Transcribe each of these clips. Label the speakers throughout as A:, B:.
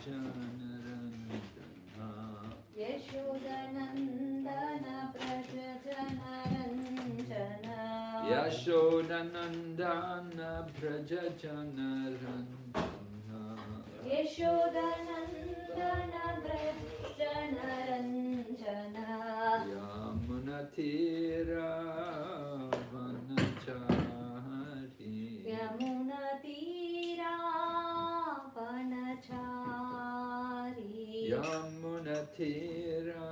A: Janarandana
B: Yashodanandana Braja Janaranjana
A: Yashodanandana Braja Janarandana
B: Yashodanandana Braja Janaranjana
A: Yamunatira Vanachari
B: Yamunatira Vanachari
A: Yamunatira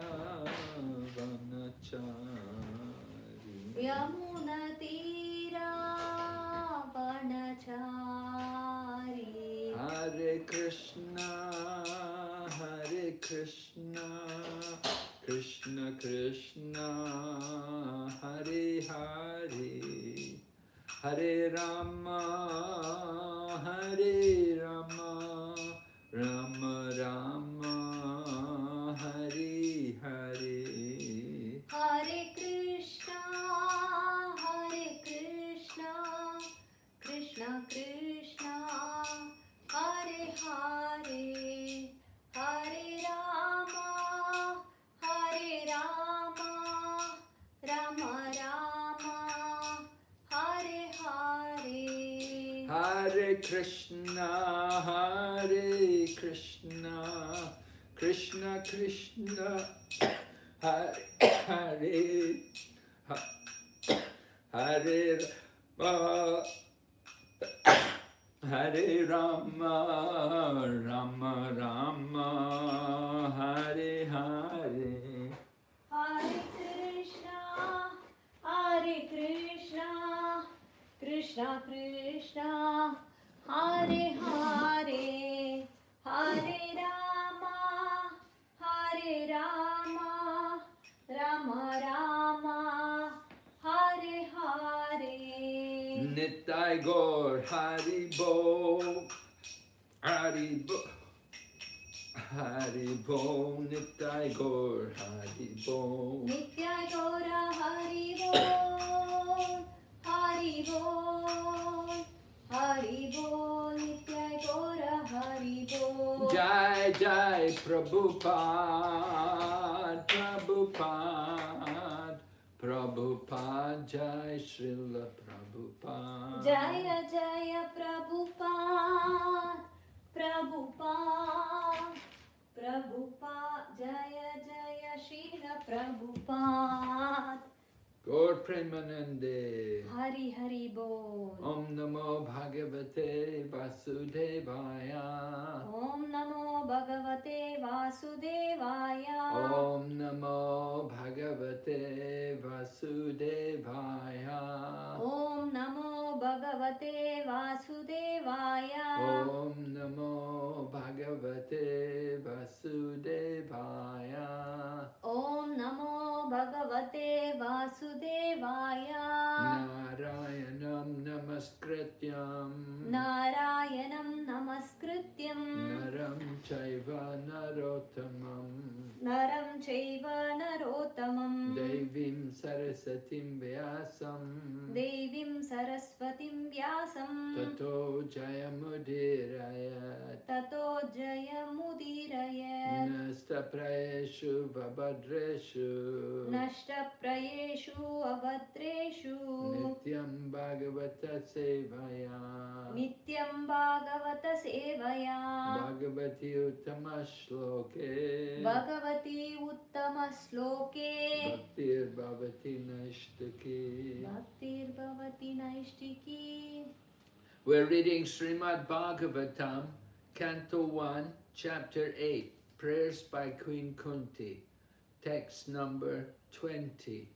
A: Vanachari
B: Yamunatira Vanachari
A: Hare Krishna Krishna Krishna Hare Hare Hare Rama Rama Rama Hare Hare
B: Hare Krishna Krishna Krishna Hare Hare Hare Rama Rama Rama Hare Hare
A: Hare Krishna Krishna Krishna Hare Hare Hare Hare Rama Rama Rama Hare Hare
B: Hare Krishna Krishna Krishna Hare Hare Hare Rama Rama Rama Hare Hare
A: Nitai Gaur Hari Bo Nitai Gaur Hari Bo
B: Nitya Gaura Hari Bol Nitya Gaura Hari Bol
A: Jai Jai Prabhupada Jai Srila Prabhupada
B: Jaya Jaya Prabhupada Jaya Jaya Srila Prabhupada
A: Gaur Premanande
B: Hari Hari Bol
A: Om Namo Bhagavate Vasudevaya
B: Om Namo Bhagavate Vasudevaya
A: Om Namo Bhagavate Vasudevaya
B: Om Namo Bhagavate Vasudevaya
A: Om Namo Bhagavate Vasudevaya
B: Om Namo Bhagavate Vasudevaya
A: Narayanam Namaskrityam
B: Narayanam Namaskrityam
A: Naram Chaiva Narottamam
B: Naram Chaiva Narottamam
A: Devim Sarasatim Vyasam
B: Devim Saraswatim Vyasam
A: Tato Jayamudirayat
B: Tato Jayamudirayat
A: Nastaprayeshu Vabhadreshu
B: Nashtaprayeshu Avadreshu
A: Nityam Bhagavata Sevaya
B: Nityam Bhagavata Sevaya
A: Bhagavati Uttama Shloke
B: Bhagavati Uttama Sloke
A: Bhaktir Bhavati Nashtaki.
B: Bhaktir Bhavati Naishtiki.
A: We're reading Srimad Bhagavatam, Canto 1, Chapter 8, Prayers by Queen Kunti, text number 20.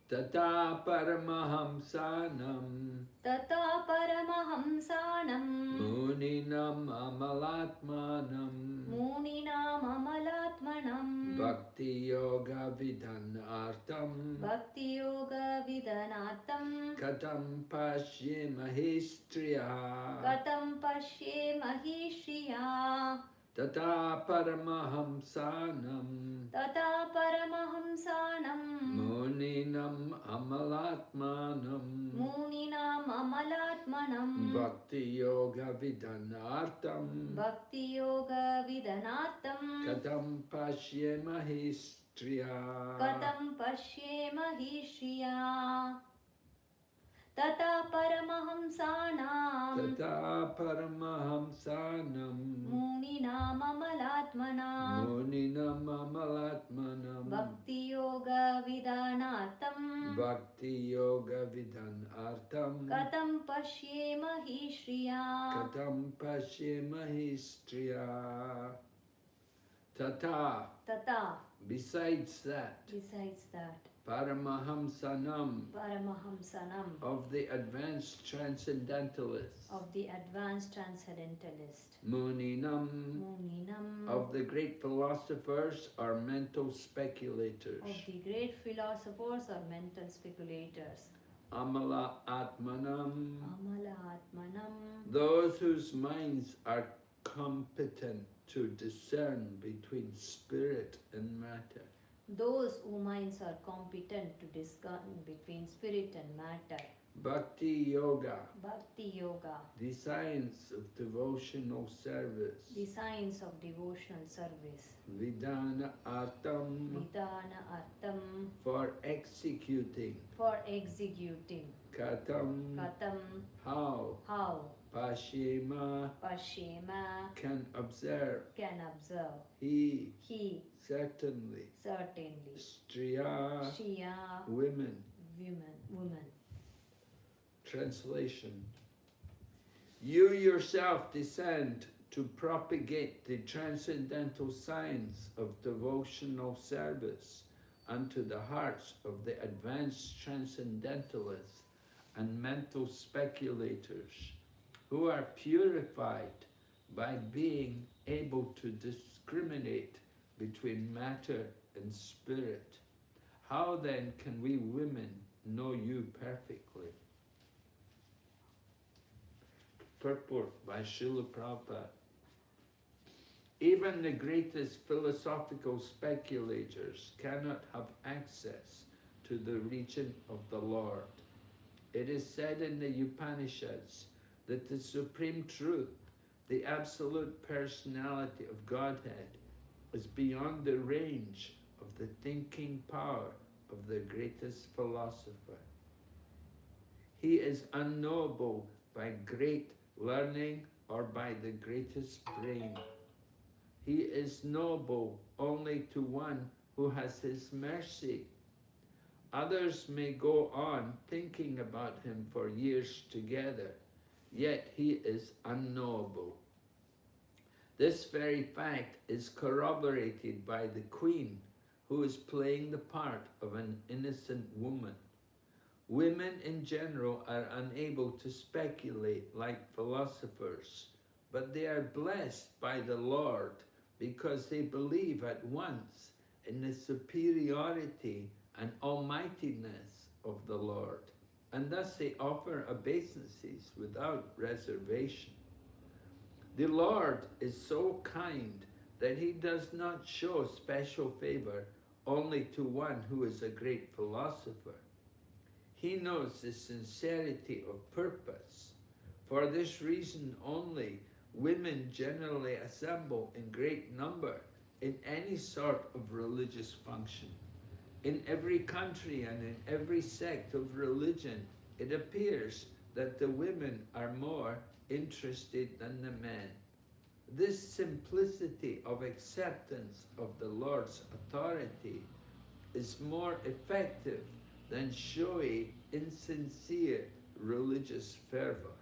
A: Tata Paramahamsanam
B: Tata Paramahamsanam
A: Muninam Amalatmanam
B: Muninam Amalatmanam
A: Bhakti Yoga Vidhanartam
B: Bhakti Yoga Vidanatam
A: Katam Pashye Mahistriya
B: Katam Pashye Mahishriya
A: Tata Paramahamsanam
B: Tata Paramahamsanam
A: Muninam Amalatmanam
B: Muninam Amalatmanam
A: Bhakti Yoga Vidanartam
B: Bhakti Yoga Vidanatam
A: Kadam Pashyemahi Striya
B: Katam Pashyemahi Shriya Tata Paramahamsanam
A: Tata Paramahamsanam
B: Muninam Amalatmanam
A: Muninam Amalatmanam
B: Bhakti Yoga Vidanatam
A: Bhakti Yoga Vidanartam
B: Katam Pashyemahi Shriya
A: Kadam Pashyemahi Striya Tata.
B: Tata.
A: Besides that,
B: Besides that,
A: Paramahamsanam
B: Paramahamsanam
A: of the advanced transcendentalists,
B: of the advanced transcendentalist,
A: Muninam
B: Muninam
A: of the great philosophers or mental speculators,
B: of the great philosophers or mental speculators,
A: Amala Atmanam,
B: Amala Atmanam,
A: those whose minds are competent to discern between spirit and matter.
B: those whose minds are competent to discern between spirit and matter,
A: Bhakti Yoga,
B: Bhakti Yoga,
A: the science of devotional service.
B: the science of devotional service,
A: Vidana Artam,
B: Vidana Artam,
A: for executing.
B: for executing,
A: Katam,
B: Katam,
A: how.
B: how,
A: Pashima,
B: Pashema,
A: can observe.
B: can observe,
A: He,
B: he,
A: certainly.
B: certainly,
A: Striya,
B: Shriya,
A: women.
B: woman.
A: Translation. You yourself descend to propagate the transcendental science of devotional service unto the hearts of the advanced transcendentalists and mental speculators who are purified by being able to discriminate between matter and spirit. How then can we women know you perfectly? Purport by Srila Prabhupada. Even the greatest philosophical speculators cannot have access to the region of the Lord. It is said in the Upanishads that the supreme truth, the absolute personality of Godhead, is beyond the range of the thinking power of the greatest philosopher. He is unknowable by great learning or by the greatest brain. He is knowable only to one who has his mercy. Others may go on thinking about him for years together, yet he is unknowable. This very fact is corroborated by the queen, who is playing the part of an innocent woman. Women in general are unable to speculate like philosophers, but they are blessed by the Lord because they believe at once in the superiority and almightiness of the Lord, and thus they offer obeisances without reservation. The Lord is so kind that he does not show special favor only to one who is a great philosopher. He knows the sincerity of purpose. For this reason only, women generally assemble in great number in any sort of religious function. In every country and in every sect of religion, it appears that the women are more interested than the men. This simplicity of acceptance of the Lord's authority is more effective than showy, insincere religious fervor.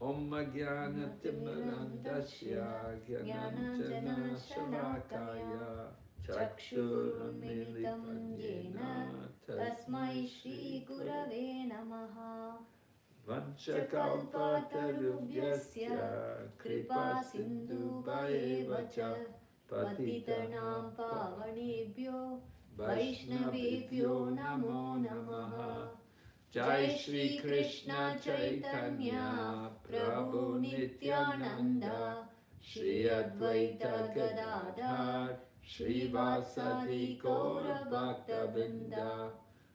A: Om Jnana Timirandasya Jnananjana Shalakaya Chakshurunmilitam Yena Tasmai Shri Gurave Namaha Vanchakalpatarubhyasya Kripa Sindhu Bhaevacha Patitanam Pavanebhyo Vaishnavebhyo Namo Namaha. Jai Shri Krishna Chaitanya Prabhu Nityananda Shri Advaita Gadadhar Srivasadi Gaura Bhakta Vrinda.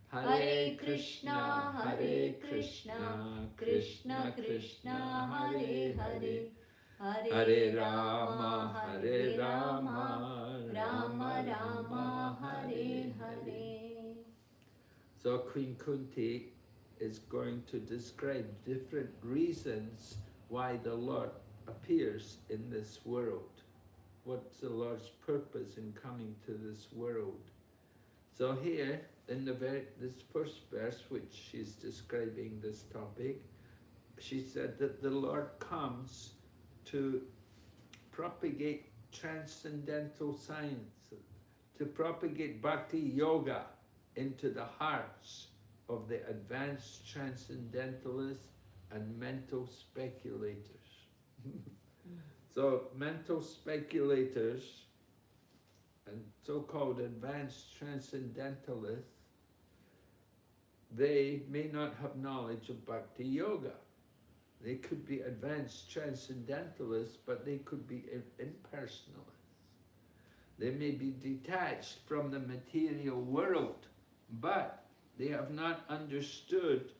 A: Hare Krishna, Krishna Krishna, Hare Hare, Hare Rama, Rama Rama, Hare Hare. So Queen Kunti is going to describe different reasons why the Lord appears in this world. What's the Lord's purpose in coming to this world? So here, in this first verse, which she's describing this topic, she said that the Lord comes to propagate transcendental science, to propagate bhakti yoga into the hearts of the advanced transcendentalists and mental speculators. So mental speculators and so-called advanced transcendentalists, they may not have knowledge of bhakti yoga. They could be advanced transcendentalists, but they could be impersonalists. They may be detached from the material world, but they have not understood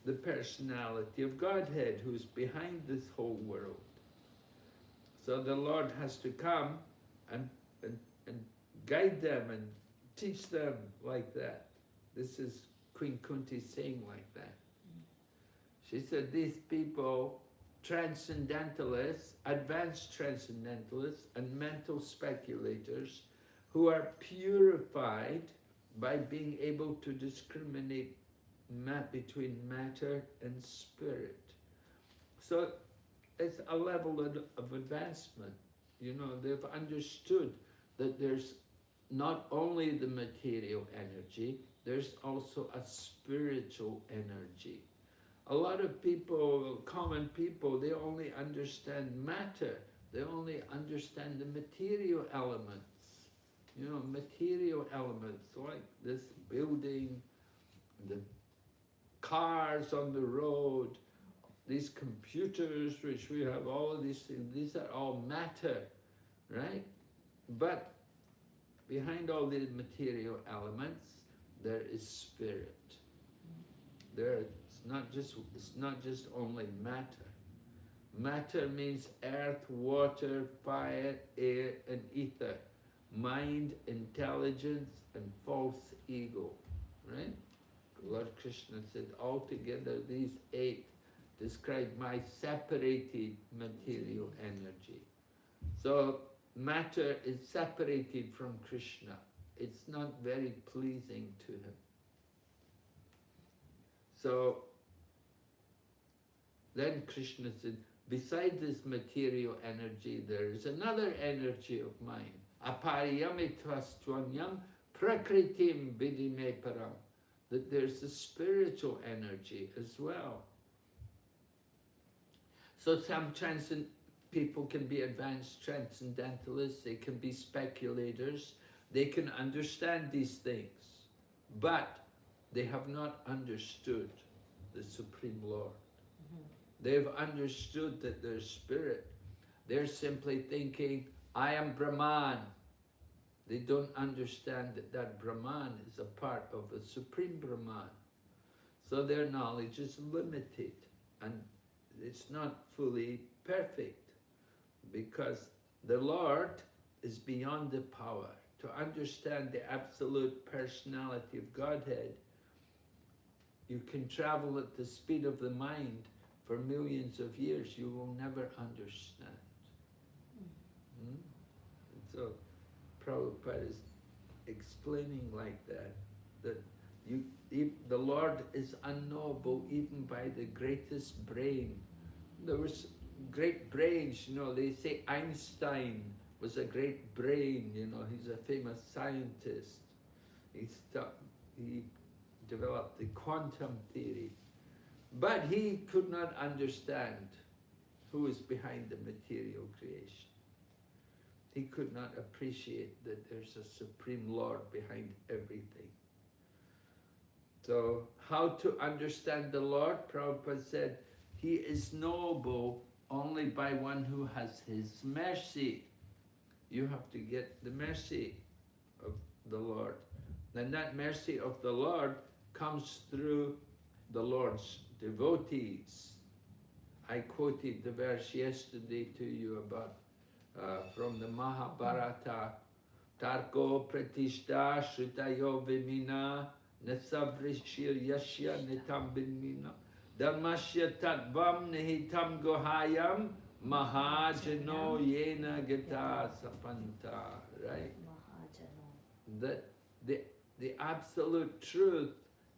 A: the personality of Godhead who's behind this whole world. So the Lord has to come and guide them and teach them like that. This is Queen Kunti saying like that. She said these people, transcendentalists, advanced transcendentalists, and mental speculators who are purified by being able to discriminate between matter and spirit. So it's a level of advancement. You know, they've understood that there's not only the material energy, there's also a spiritual energy. A lot of people, common people, they only understand matter. They only understand the material elements. You know, material elements like this building, the cars on the road, these computers which we have, all of these things, these are all matter, right? But behind all these material elements, there is spirit. It's not just only matter. Matter means earth, water, fire, air, and ether. Mind, intelligence, and false ego, right? Lord Krishna said, altogether these 8 describe my separated material energy. So matter is separated from Krishna. It's not very pleasing to him. So then Krishna said, beside this material energy, there is another energy of mine. Apariyamitvastvanyam prakritim vidime param. That there's a spiritual energy as well. So some people can be advanced transcendentalists, they can be speculators, they can understand these things, but they have not understood the Supreme Lord. They've understood that there's spirit. They're simply thinking, I am Brahman. They don't understand that Brahman is a part of the Supreme Brahman. So their knowledge is limited and it's not fully perfect because the Lord is beyond the power. To understand the absolute personality of Godhead, you can travel at the speed of the mind for millions of years, you will never understand. So Prabhupada is explaining like that the Lord is unknowable even by the greatest brain. There was great brains, you know, they say Einstein was a great brain, you know, he's a famous scientist. He developed the quantum theory. But he could not understand who is behind the material creation. He could not appreciate that there's a Supreme Lord behind everything. So how to understand the Lord? Prabhupada said, he is knowable only by one who has his mercy. You have to get the mercy of the Lord. And that mercy of the Lord comes through the Lord's devotees. I quoted the verse yesterday to you about from the Mahabharata. Tarko pratishta shritayo vimina nasavrishir yashya nitam binmina dharmasya tatvam nihitam gohayam mahajano yena gata sapanta. Right? That the absolute truth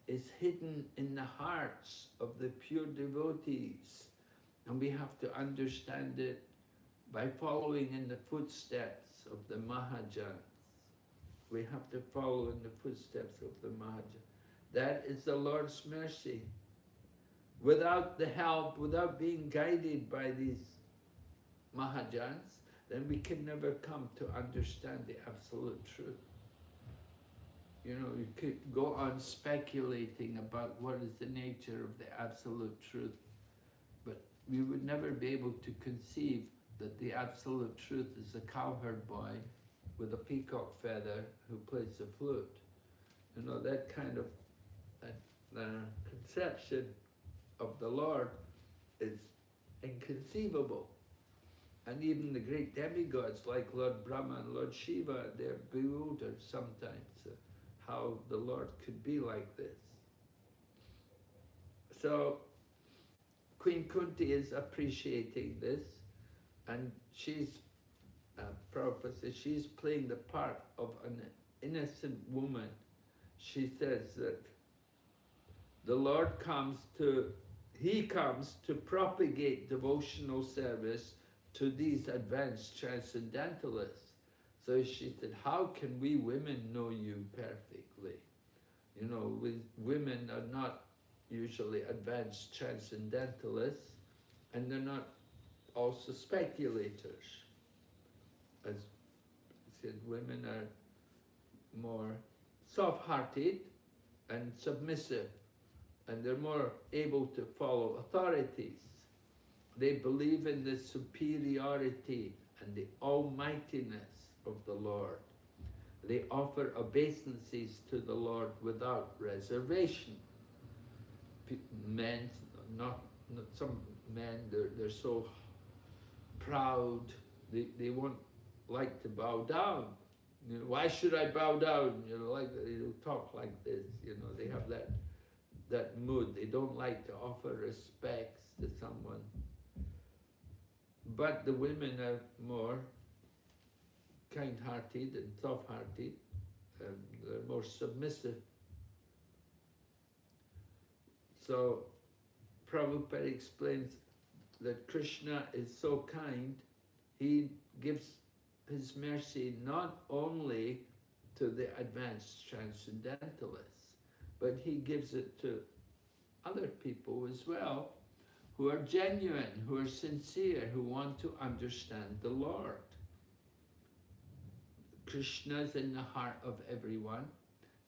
A: is hidden in the hearts of the pure devotees. And we have to understand it by following in the footsteps of the Mahajans. We have to follow in the footsteps of the Mahajans. That is the Lord's mercy. Without the help, without being guided by these Mahajans, then we can never come to understand the absolute truth. You know, you could go on speculating about what is the nature of the absolute truth, but we would never be able to conceive that the absolute truth is a cowherd boy with a peacock feather who plays the flute. You know, that kind of conception of the Lord is inconceivable. And even the great demigods like Lord Brahma and Lord Shiva, they're bewildered sometimes how the Lord could be like this. So Queen Kunti is appreciating this, and she's, Prabhupada says, she's playing the part of an innocent woman. She says that the Lord comes to propagate devotional service to these advanced transcendentalists. So she said, how can we women know you perfectly? You know, women are not usually advanced transcendentalists, and they're not also speculators. As I said, women are more soft-hearted and submissive, and they're more able to follow authorities. They believe in the superiority and the almightiness of the Lord. They offer obeisances to the Lord without reservation. Men, not some men, they're so proud, they won't like to bow down. You know, why should I bow down? You know, like they'll talk like this. You know, they have that mood. They don't like to offer respects to someone. But the women are more kind-hearted and soft-hearted, and they're more submissive. So Prabhupada explains that Krishna is so kind, he gives his mercy not only to the advanced transcendentalists, but he gives it to other people as well, who are genuine, who are sincere, who want to understand the Lord. Krishna's in the heart of everyone,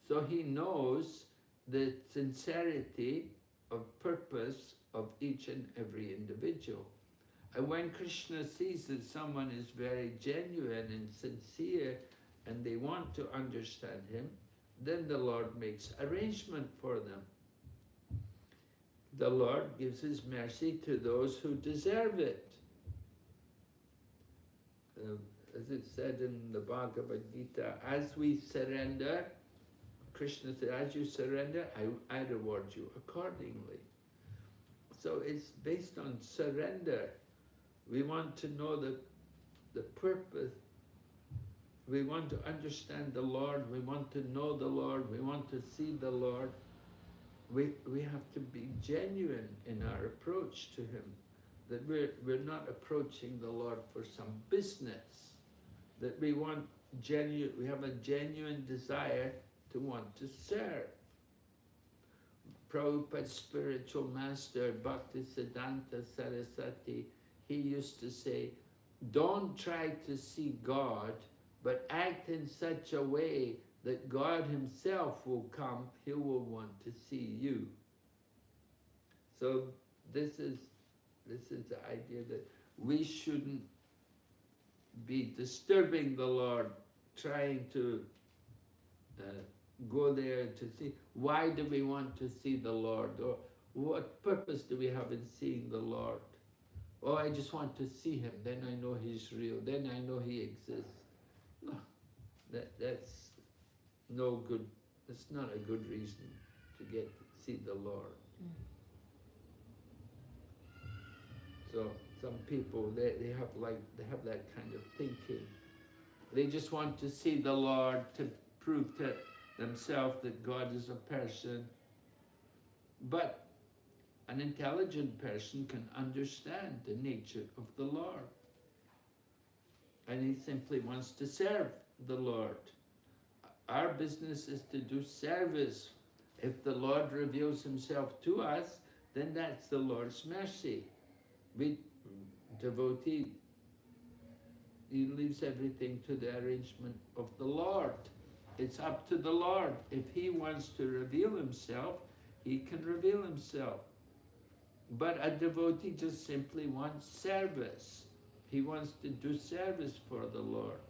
A: so he knows the sincerity of purpose of each and every individual. And when Krishna sees that someone is very genuine and sincere and they want to understand him, then the Lord makes arrangement for them. The Lord gives his mercy to those who deserve it. As it said in the Bhagavad Gita, as we surrender, Krishna said, as you surrender, I reward you accordingly. So it's based on surrender. We want to know the purpose. We want to understand the Lord. We want to know the Lord. We want to see the Lord. We have to be genuine in our approach to him. That we're not approaching the Lord for some business. That we have a genuine desire to want to serve. Prabhupada's spiritual master, Bhaktisiddhanta Saraswati, he used to say, don't try to see God, but act in such a way that God himself will come, he will want to see you. So this is This is the idea that we shouldn't be disturbing the Lord, trying to go there to see. Why do we want to see the Lord? Or what purpose do we have in seeing the Lord? Oh, I just want to see Him, then I know He's real, then I know He exists. No, that's no good. That's not a good reason to get to see the Lord. So some people they have that kind of thinking. They just want to see the Lord to prove to themselves that God is a person. But an intelligent person can understand the nature of the Lord. And he simply wants to serve the Lord. Our business is to do service. If the Lord reveals Himself to us, then that's the Lord's mercy. Devotee, he leaves everything to the arrangement of the Lord. It's up to the Lord. If He wants to reveal Himself, He can reveal Himself. But a devotee just simply wants service. He wants to do service for the Lord.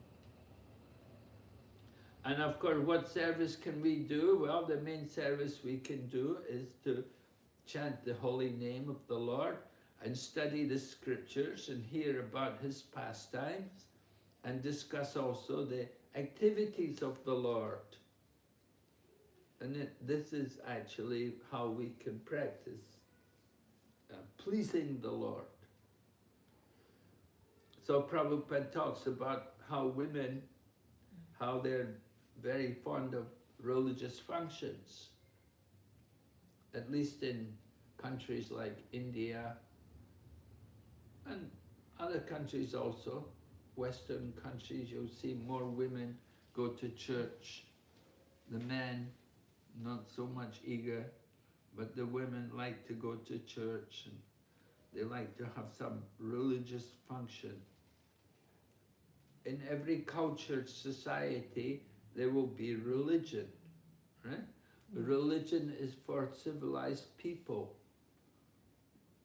A: And of course, what service can we do? Well, the main service we can do is to chant the holy name of the Lord and study the scriptures and hear about His pastimes and discuss also the activities of the Lord. And this is actually how we can practice pleasing the Lord. So Prabhupada talks about how women, how they're very fond of religious functions. At least in countries like India and other countries also, Western countries, you'll see more women go to church. The men, not so much eager, but the women like to go to church and they like to have some religious function. In every cultured society, there will be religion, right? Religion is for civilized people.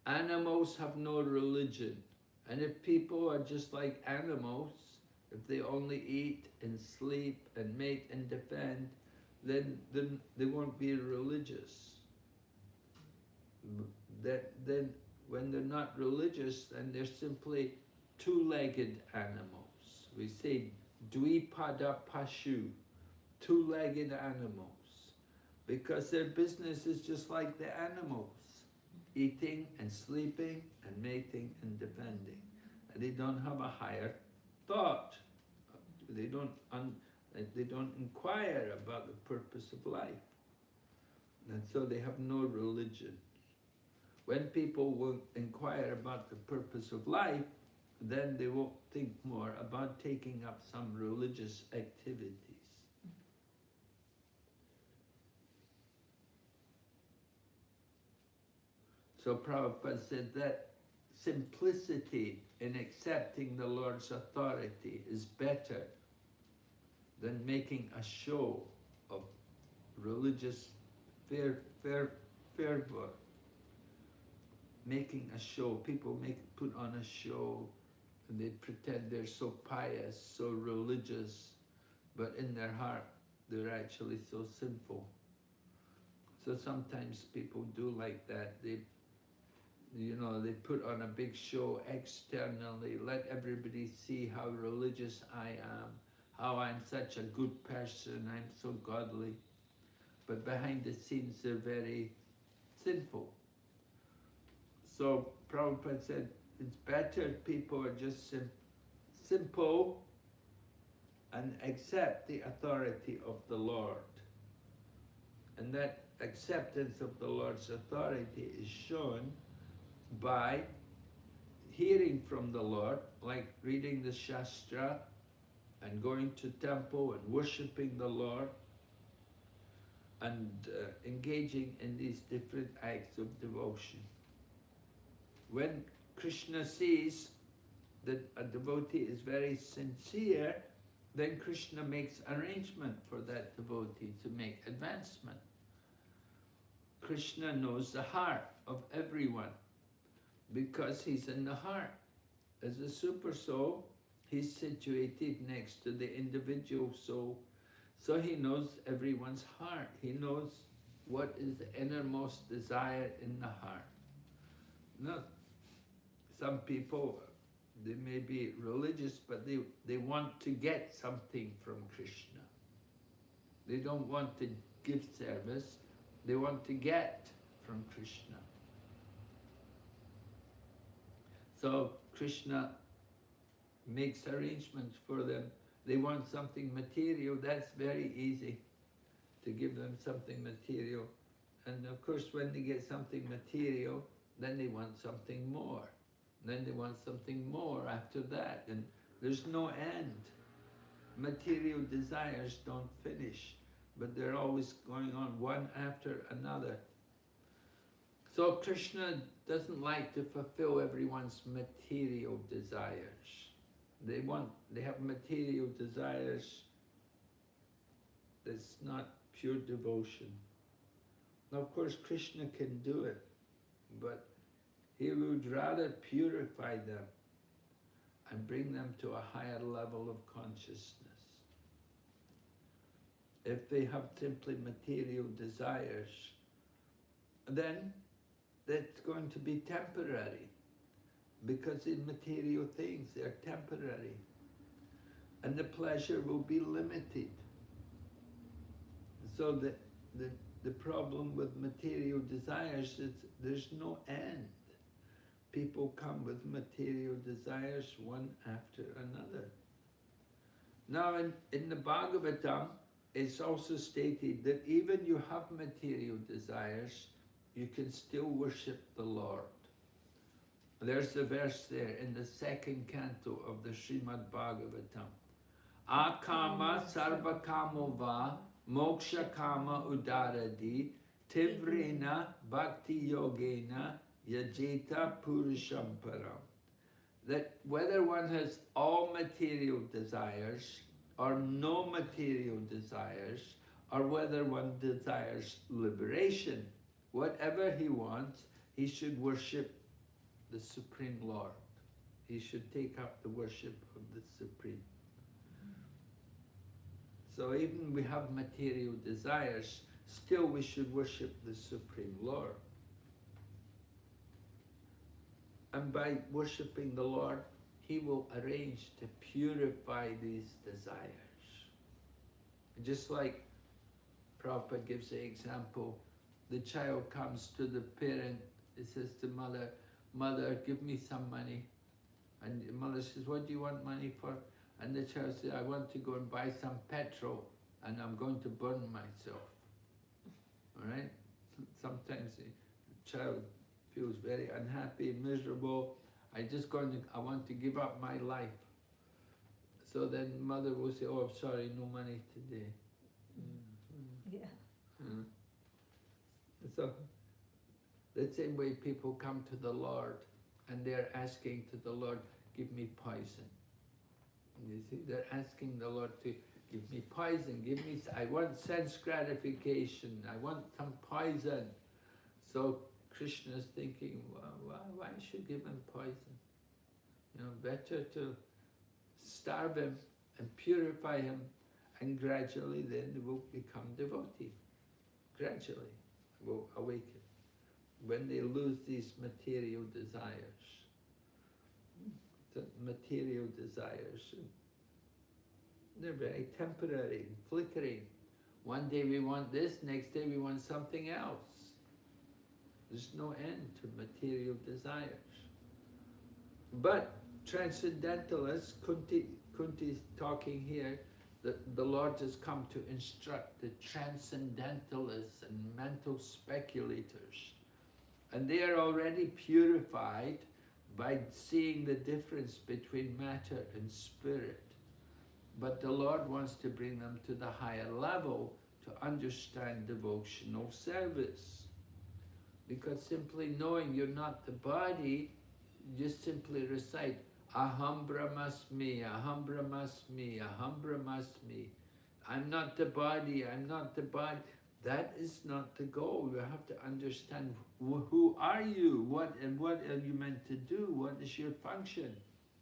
A: Animals have no religion. And if people are just like animals, if they only eat and sleep and mate and defend, then they won't be religious. Then when they're not religious, then they're simply two-legged animals. We say dvipada pashu, two-legged animals, because their business is just like the animals, eating and sleeping and mating and defending. And they don't have a higher thought. They don't inquire about the purpose of life. And so they have no religion. When people will inquire about the purpose of life, then they won't think more about taking up some religious activities. So Prabhupada said that simplicity in accepting the Lord's authority is better than making a show of religious fervor. Making a show, people put on a show and they pretend they're so pious, so religious, but in their heart they're actually so sinful. So sometimes people do like that. They put on a big show externally, let everybody see how religious I am, how I'm such a good person, I'm so godly. But behind the scenes they're very sinful. So Prabhupada said, it's better if people are just simple and accept the authority of the Lord. And that acceptance of the Lord's authority is shown by hearing from the Lord, like reading the Shastra and going to temple and worshipping the Lord and engaging in these different acts of devotion. When Krishna sees that a devotee is very sincere, then Krishna makes arrangement for that devotee to make advancement. Krishna knows the heart of everyone. because he's in the heart. As a super soul, he's situated next to the individual soul. So he knows everyone's heart. He knows what is the innermost desire in the heart. Now, some people, they may be religious, but they want to get something from Krishna. They don't want to give service, they want to get from Krishna. So Krishna makes arrangements for them. They want something material, that's very easy to give them something material. And of course when they get something material, then they want something more. Then they want something more after that, and there's no end. Material desires don't finish, but they're always going on one after another. So Krishna doesn't like to fulfill everyone's material desires. They have material desires that's not pure devotion. Now of course Krishna can do it, but he would rather purify them and bring them to a higher level of consciousness. If they have simply material desires, then that's going to be temporary, because in material things they're temporary, and the pleasure will be limited. So the problem with material desires is there's no end. People come with material desires one after another. Now in the Bhagavatam, it's also stated that even you have material desires, you can still worship the Lord. There's a verse there in the second canto of the Srimad Bhagavatam. Akama sarva kamo va moksha kama udaradi tivrena bhakti yogena yajeta purusham param. That whether one has all material desires or no material desires, or whether one desires liberation, whatever he wants, he should worship the Supreme Lord. He should take up the worship of the Supreme. So even we have material desires, still we should worship the Supreme Lord. And by worshipping the Lord, he will arrange to purify these desires. Just like Prabhupada gives the example, the child comes to the parent, he says to mother, "Mother, give me some money." And the mother says, "What do you want money for?" And the child says, "I want to go and buy some petrol, and I'm going to burn myself." All right? Sometimes the child feels very unhappy, miserable. I want to give up my life. So then mother will say, "Oh, I'm sorry, no money today."
B: Yeah.
A: So the same way people come to the Lord and they're asking to the Lord, "Give me poison." You see, they're asking the Lord to give me poison, I want sense gratification, I want some poison. So Krishna's thinking, well, why should give him poison? You know, better to starve him and purify him, and gradually then they will become devotee. Gradually will awaken when they lose these material desires. The material desires, they're very temporary, flickering. One day we want this, next day we want something else. There's no end to material desires. But transcendentalists, Kunti's talking here, that the Lord has come to instruct the transcendentalists and mental speculators. And they are already purified by seeing the difference between matter and spirit. But the Lord wants to bring them to the higher level to understand devotional service. Because simply knowing you're not the body, you just simply recite, "Aham Brahmasmi, Aham Brahmasmi, Aham Brahmasmi." I'm not the body, I'm not the body. That is not the goal. You have to understand who are you, what are you meant to do, what is your function.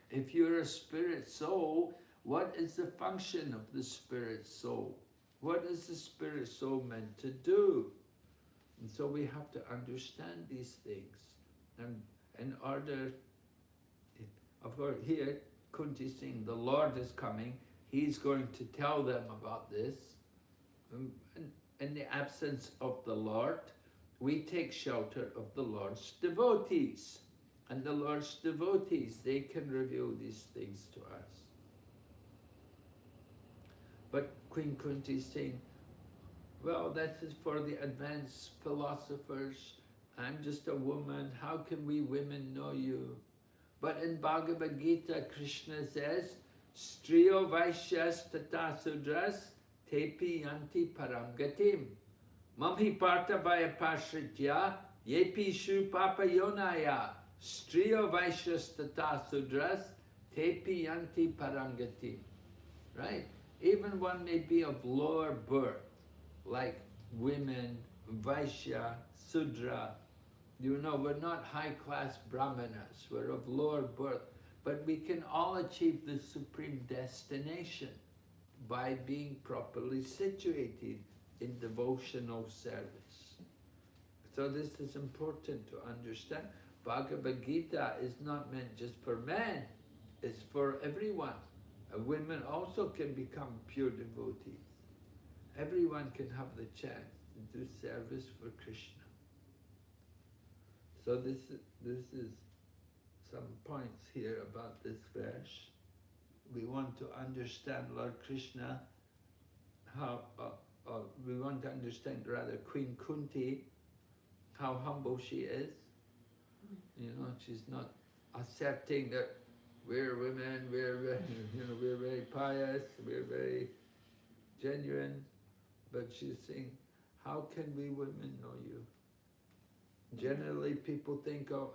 A: If you're a spirit soul, what is the function of the spirit soul? What is the spirit soul meant to do? And so we have to understand these things. And in order, of course, here, Kunti is saying the Lord is coming. He's going to tell them about this. And in the absence of the Lord, we take shelter of the Lord's devotees. And the Lord's devotees, they can reveal these things to us. But Queen Kunti is saying, well, that is for the advanced philosophers. I'm just a woman. How can we women know you? But in Bhagavad Gita, Krishna says, Striyo Vaishyas Tata Sudras Tepi Yanti Param Gatim. Mamhi Partha Vaya Pashritya Yepi Shu Papa Yonaya. Striyo Vaishyas Tata Sudras Tepi Yanti Param Gatim. Right? Even one may be of lower birth, like women, Vaishya, Sudra. You know, we're not high-class brahmanas, we're of lower birth, but we can all achieve the supreme destination by being properly situated in devotional service. So this is important to understand. Bhagavad Gita is not meant just for men, it's for everyone. Women also can become pure devotees. Everyone can have the chance to do service for Krishna. So this is some points here about this verse. We want to understand Lord Krishna, how we want to understand rather Queen Kunti, how humble she is. You know, she's not accepting that we're women, we're very pious, we're very genuine, but she's saying, how can we women know you? Generally, people think of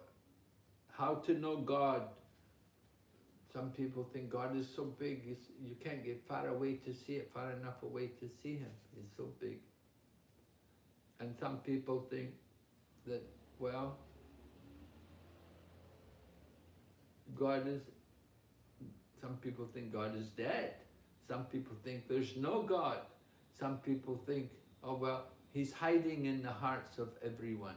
A: how to know God. Some people think God is so big, you can't get far away to see it, far enough away to see Him. He's so big. And some people think that, well, some people think God is dead. Some people think there's no God. Some people think, oh well, He's hiding in the hearts of everyone.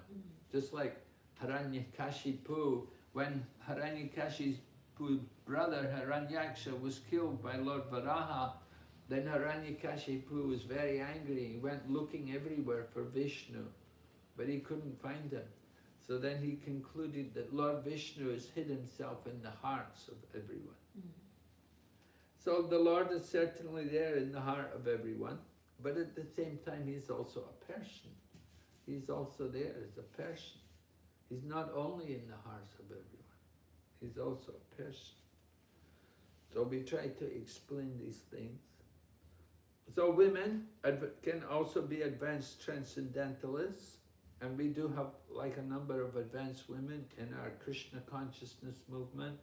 A: Just like Hiranyakashipu, when Hiranyakashipu's brother Hiranyaksha was killed by Lord Varaha, then Hiranyakashipu was very angry. He went looking everywhere for Vishnu, but he couldn't find him. So then he concluded that Lord Vishnu has hid himself in the hearts of everyone. So the Lord is certainly there in the heart of everyone, but at the same time He's also a person. He's also there as a person. He's not only in the hearts of everyone, He's also a person. So we try to explain these things. So women can also be advanced transcendentalists, and we do have like a number of advanced women in our Krishna consciousness movement.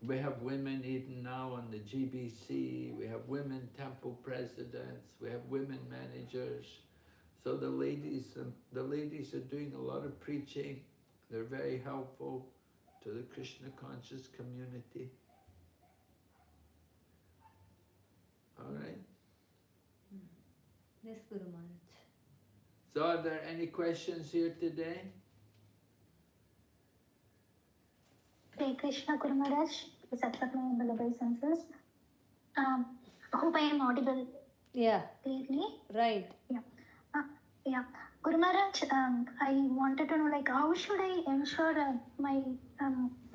A: We have women even now on the GBC, we have women temple presidents, we have women managers. So the ladies are doing a lot of preaching. They're very helpful to the Krishna conscious community. All right.
B: Yes, Guru Maharaj.
A: So are there any questions here today?
C: Hare Krishna, Guru Maharaj. Please accept my humble obeisances. I hope I am audible
B: Yeah,
C: clearly.
B: right.
C: Yeah. Guru Maharaj, I wanted to know, like, how should I ensure my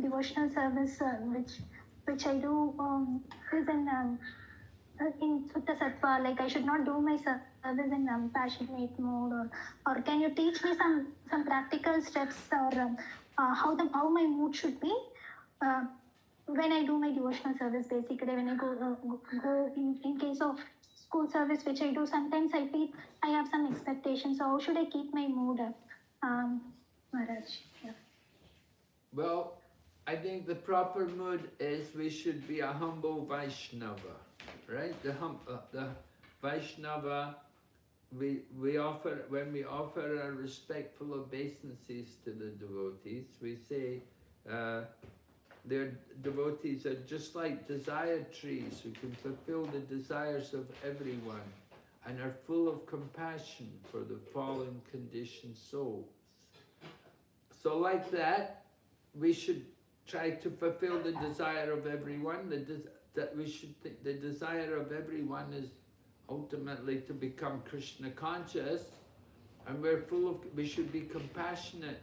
C: devotional service, which I do, is in Sutta Sattva, like I should not do my service in passionate mode, or can you teach me some practical steps, or how my mood should be when I do my devotional service? Basically, when I go in case of school service, which I do, sometimes I feel I have some expectations. So how should I keep my mood up, Maharaj? Yeah.
A: Well, I think the proper mood is we should be a humble Vaishnava, right? The Vaishnava we offer, when we offer our respectful obeisances to the devotees, we say their devotees are just like desire trees who can fulfill the desires of everyone and are full of compassion for the fallen conditioned souls. So like that, we should try to fulfill the desire of everyone. That we should think the desire of everyone is ultimately to become Krishna conscious, and we should be compassionate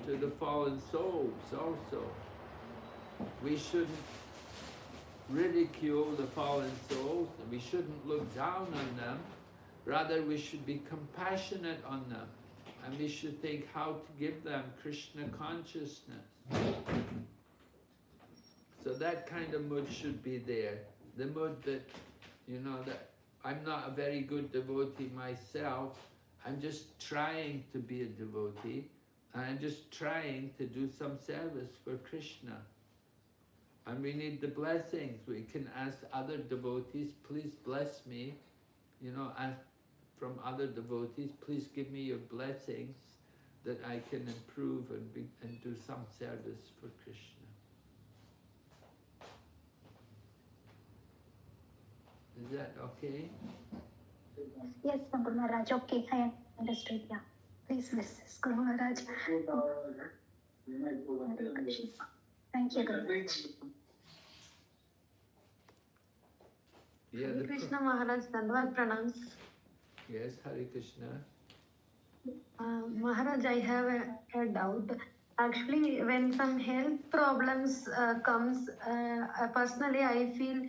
A: to the fallen souls also. We shouldn't ridicule the fallen souls, and we shouldn't look down on them. Rather, we should be compassionate on them, and we should think how to give them Krishna consciousness. So that kind of mood should be there. The mood that, that I'm not a very good devotee myself, I'm just trying to be a devotee, and I'm just trying to do some service for Krishna. And we need the blessings. We can ask other devotees, please bless me. Ask from other devotees, please give me your blessings that I can improve and do some service for Krishna. Is that okay?
C: Yes, Guru Maharaj. Okay, I understood. Yeah. Please bless us, Guru Maharaj. Hare Krishna. Thank you, Guru Maharaj.
A: Yeah,
D: Hare Krishna Maharaj, Dandavad Pranams.
A: Yes, Hare Krishna.
D: Maharaj, I have a doubt. Actually, when some health problems comes, personally I feel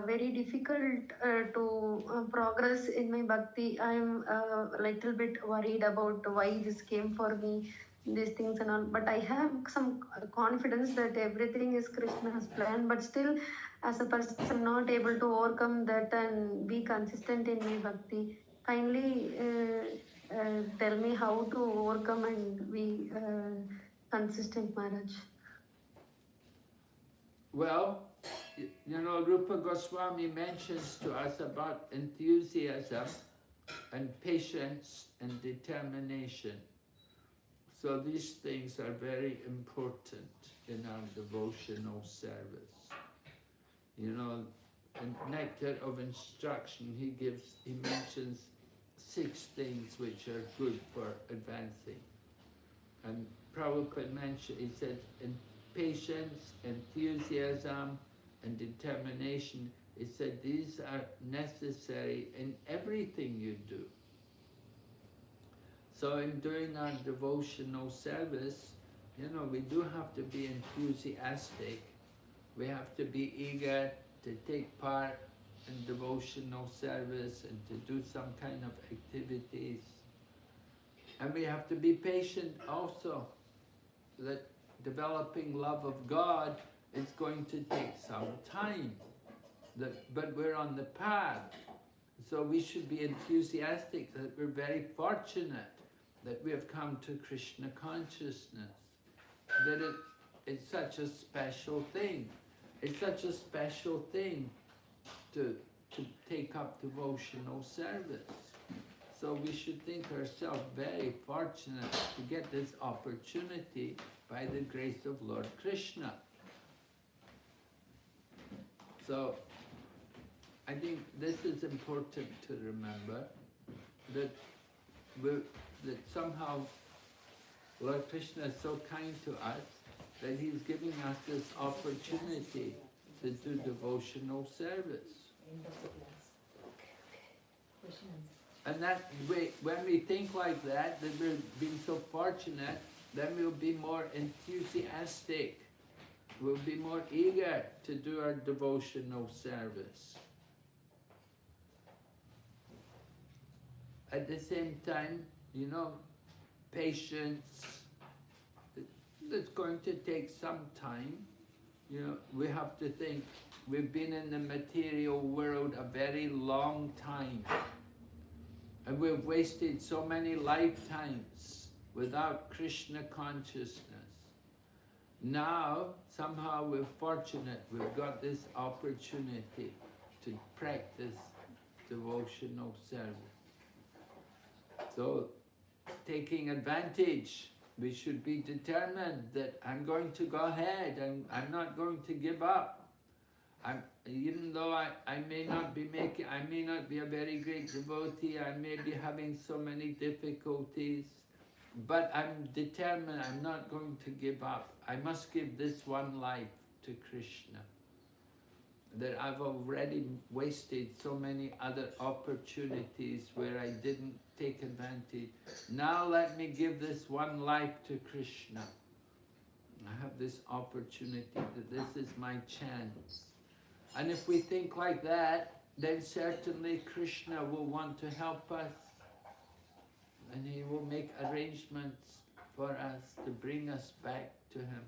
D: very difficult to progress in my bhakti. I'm a little bit worried about why this came for me, these things and all. But I have some confidence that everything is Krishna's plan. But still, as a person, I'm not able to overcome that and be consistent in my bhakti. Kindly tell me how to overcome and be consistent, Maharaj.
A: Well, Rupa Goswami mentions to us about enthusiasm and patience and determination. So these things are very important in our devotional service. In Nectar of Instruction, he mentions 6 things which are good for advancing. And Prabhupada mentioned, he said, in patience, enthusiasm, and determination, he said these are necessary in everything you do. So in doing our devotional service, we do have to be enthusiastic. We have to be eager to take part in devotional service and to do some kind of activities. And we have to be patient also, that developing love of God is going to take some time, but we're on the path. So we should be enthusiastic that we're very fortunate that we have come to Krishna consciousness, that it's such a special thing. It's such a special thing to take up devotional service. So we should think ourselves very fortunate to get this opportunity by the grace of Lord Krishna. So I think this is important to remember, that somehow Lord Krishna is so kind to us that he's giving us this opportunity to do devotional service.
B: End of the class. Okay. Questions.
A: And that way, when we think like that we're being so fortunate, then we'll be more enthusiastic. We'll be more eager to do our devotional service. At the same time, patience, it's going to take some time. We have to think, we've been in the material world a very long time. And we've wasted so many lifetimes without Krishna consciousness. Now, somehow we're fortunate, we've got this opportunity to practice devotional service. So, taking advantage, we should be determined that I'm going to go ahead, I'm not going to give up. Even though I may not be a very great devotee, I may be having so many difficulties, but I'm determined, I'm not going to give up. I must give this one life to Krishna. That I've already wasted so many other opportunities where I didn't take advantage. Now let me give this one life to Krishna. I have this opportunity, that this is my chance. And if we think like that, then certainly Krishna will want to help us. And he will make arrangements for us to bring us back to him.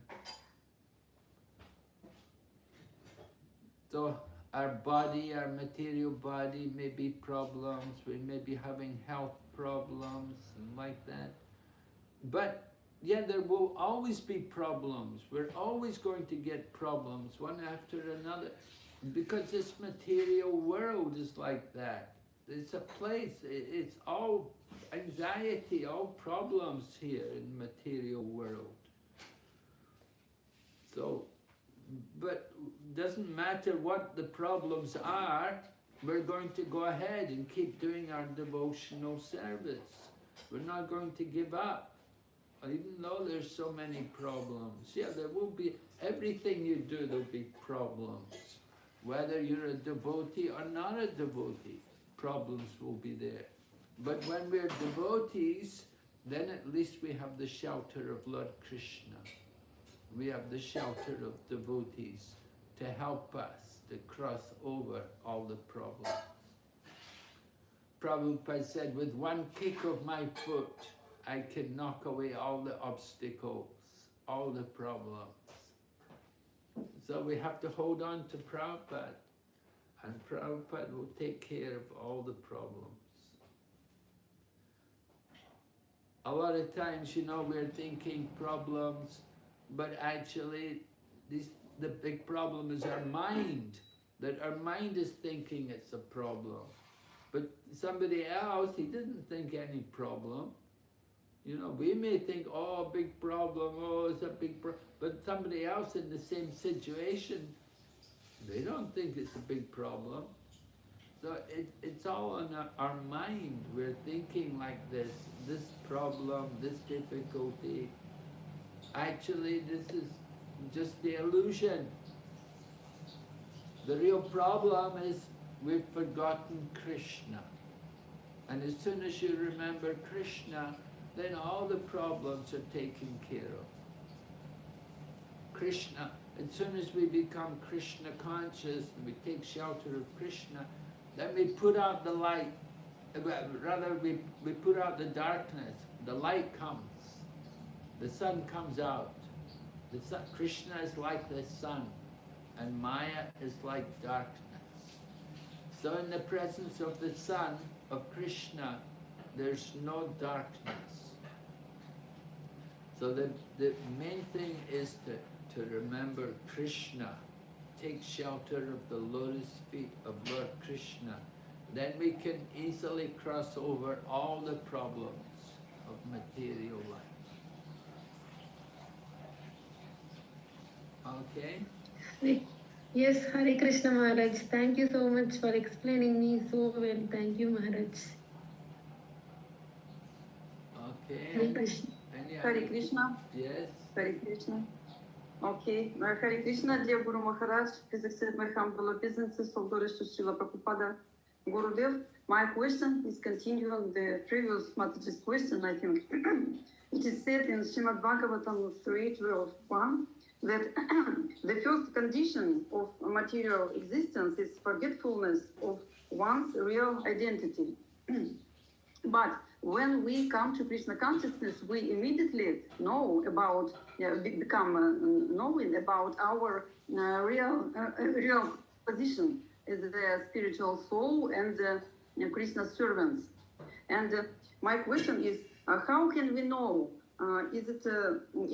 A: So our body, our material body may be problems, we may be having health problems and like that. But yeah, there will always be problems. We're always going to get problems, one after another. Because this material world is like that. It's a place, it's all anxiety, all problems here in the material world. So, but doesn't matter what the problems are, we're going to go ahead and keep doing our devotional service. We're not going to give up, even though there's so many problems. Yeah, there will be, everything you do, there'll be problems. Whether you're a devotee or not a devotee, problems will be there. But when we're devotees, then at least we have the shelter of Lord Krishna. We have the shelter of devotees to help us to cross over all the problems. Prabhupada said, with one kick of my foot, I can knock away all the obstacles, all the problems. So we have to hold on to Prabhupada, and Prabhupada will take care of all the problems. A lot of times, you know, we're thinking problems, but actually the big problem is our mind, that our mind is thinking it's a problem. But somebody else, he didn't think any problem. You know, we may think, oh, big problem, oh, it's a big problem. But somebody else in the same situation, they don't think it's a big problem. So it's all on our mind. We're thinking like this problem, this difficulty. Actually, this is just the illusion. The real problem is we've forgotten Krishna. And as soon as you remember Krishna, then all the problems are taken care of. Krishna, as soon as we become Krishna conscious and we take shelter of Krishna, then we put out the light. Rather, we put out the darkness. The light comes. The sun comes out. The sun, Krishna is like the sun, and Maya is like darkness. So in the presence of the sun, of Krishna, there's no darkness. So the main thing is to remember Krishna, take shelter of the lotus feet of Lord Krishna. Then we can easily cross over all the problems of material life. Okay?
D: Yes, Hare Krishna Maharaj. Thank you so much for explaining me so well. Thank you, Maharaj.
A: Okay.
D: Hare Krishna.
E: Hare Krishna.
A: Yes.
E: Hare Krishna. Okay. Hare Krishna, dear Guru Maharaj. Please accept my humble obeisances of glory to Srila Prabhupada Gurudev. My question is continuing the previous Mataji's question, I think. It is said in Srimad Bhagavatam 3:12:1 that the first condition of material existence is forgetfulness of one's real identity. But when we come to Krishna consciousness, we immediately know about, become knowing about our real position as the spiritual soul and Krishna's servants. And my question is, how can we know? Is it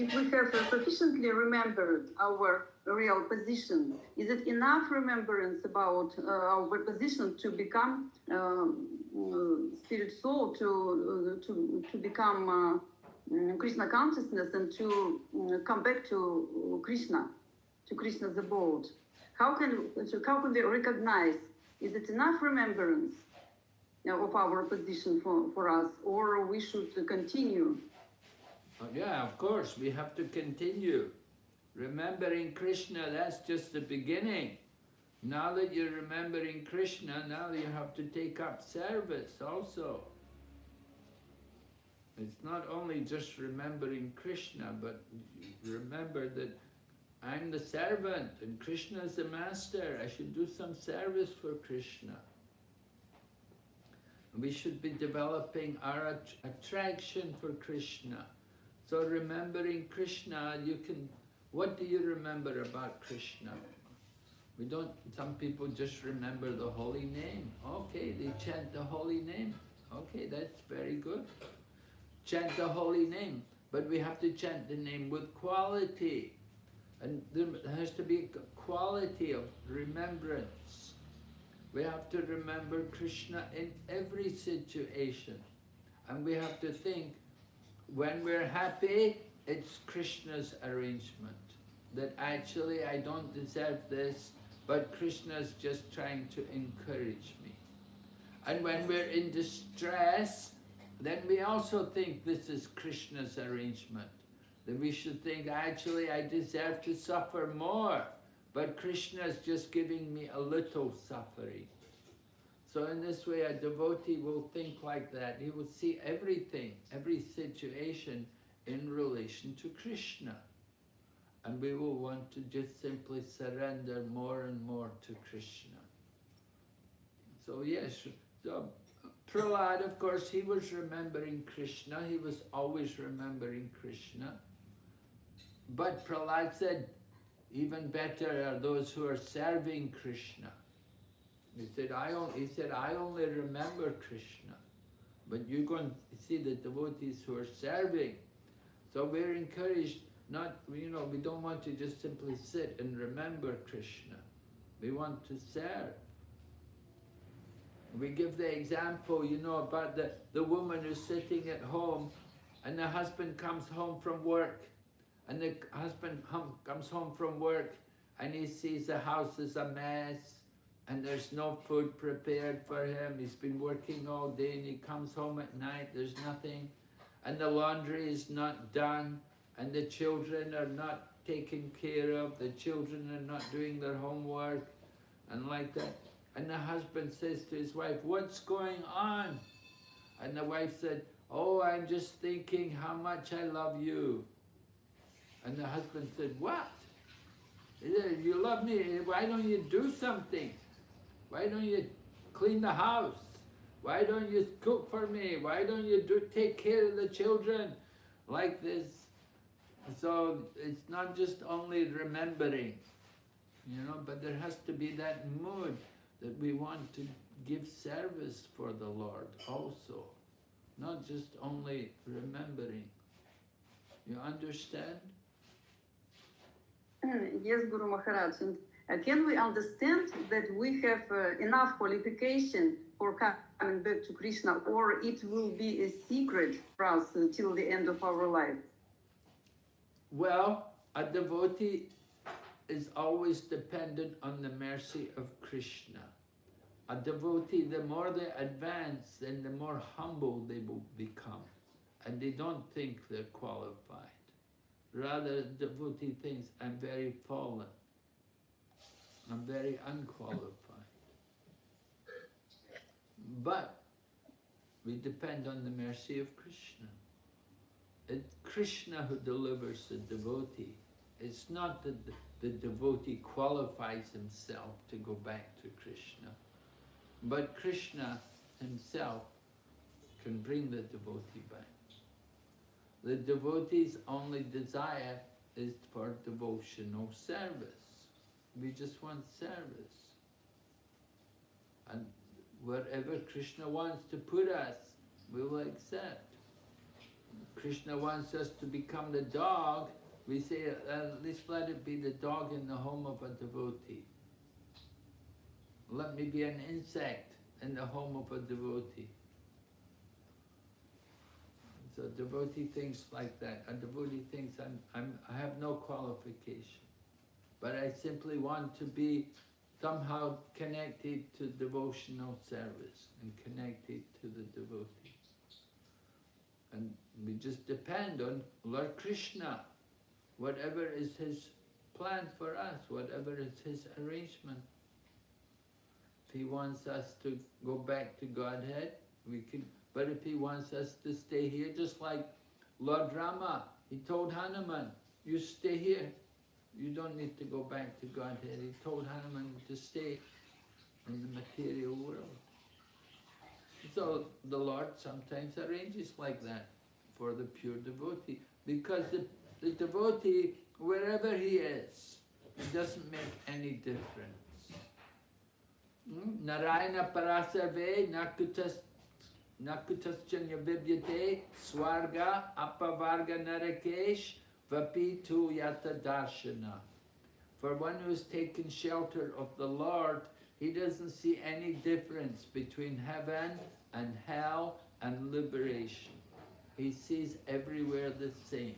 E: if we have sufficiently remembered our real position? Is it enough remembrance about our position to become spirit soul to become Krishna consciousness and to come back to Krishna's abode. How can we recognize? Is it enough remembrance of our position for us, or we should continue?
A: Oh, yeah, of course, we have to continue. Remembering Krishna, that's just the beginning. Now that you're remembering Krishna, now you have to take up service also. It's not only just remembering Krishna, but remember that I'm the servant and Krishna is the master. I should do some service for Krishna. We should be developing our attraction for Krishna. So remembering Krishna, what do you remember about Krishna? Some people just remember the holy name. Okay, they chant the holy name. Okay, that's very good. Chant the holy name, but we have to chant the name with quality. And there has to be a quality of remembrance. We have to remember Krishna in every situation. And we have to think, when we're happy, it's Krishna's arrangement. That actually I don't deserve this, but Krishna's just trying to encourage me. And when we're in distress, then we also think this is Krishna's arrangement. Then we should think, actually I deserve to suffer more, but Krishna's just giving me a little suffering. So in this way, a devotee will think like that. He will see everything, every situation in relation to Krishna. And we will want to just simply surrender more and more to Krishna. So yes, so Prahlad, of course, he was remembering Krishna. He was always remembering Krishna. But Prahlad said, even better are those who are serving Krishna. He said, I only remember Krishna. But you're going to see the devotees who are serving. So we're encouraged we don't want to just simply sit and remember Krishna. We want to serve. We give the example, about the woman who's sitting at home and the husband comes home from work. And the husband comes home from work and he sees the house is a mess and there's no food prepared for him. He's been working all day and he comes home at night, there's nothing. And the laundry is not done and the children are not taken care of. The children are not doing their homework and like that. And the husband says to his wife, what's going on? And the wife said, oh, I'm just thinking how much I love you. And the husband said, what? He said, you love me, why don't you do something? Why don't you clean the house? Why don't you cook for me? Why don't you take care of the children? Like this. So it's not just only remembering, but there has to be that mood that we want to give service for the Lord also. Not just only remembering. You understand?
E: Yes, Guru Maharaj. And can we understand that we have enough qualification for coming back to Krishna, or it will be a secret for us until the end of our life?
A: Well, a devotee is always dependent on the mercy of Krishna. A devotee, the more they advance, then the more humble they will become. And they don't think they're qualified. Rather, the devotee thinks, I'm very fallen. I'm very unqualified. But we depend on the mercy of Krishna. It's Krishna who delivers the devotee. It's not that the devotee qualifies himself to go back to Krishna. But Krishna himself can bring the devotee back. The devotee's only desire is for devotional service. We just want service. And wherever Krishna wants to put us, we will accept. Krishna wants us to become the dog, we say, at least let it be the dog in the home of a devotee. Let me be an insect in the home of a devotee. So a devotee thinks like that. A devotee thinks I have no qualification, but I simply want to be somehow connected to devotional service and connected to the devotees. And we just depend on Lord Krishna, whatever is his plan for us, whatever is his arrangement. If he wants us to go back to Godhead, we can. But if he wants us to stay here, just like Lord Rama, he told Hanuman, you stay here. You don't need to go back to Godhead. He told Hanuman to stay in the material world. So the Lord sometimes arranges like that for the pure devotee. Because the devotee, wherever he is, it doesn't make any difference. Narayana parasarve nakutasjanya vidyate swarga apavarga narakesh vapitu yata darshana. For one who has taken shelter of the Lord, he doesn't see any difference between heaven and hell and liberation. He sees everywhere the same.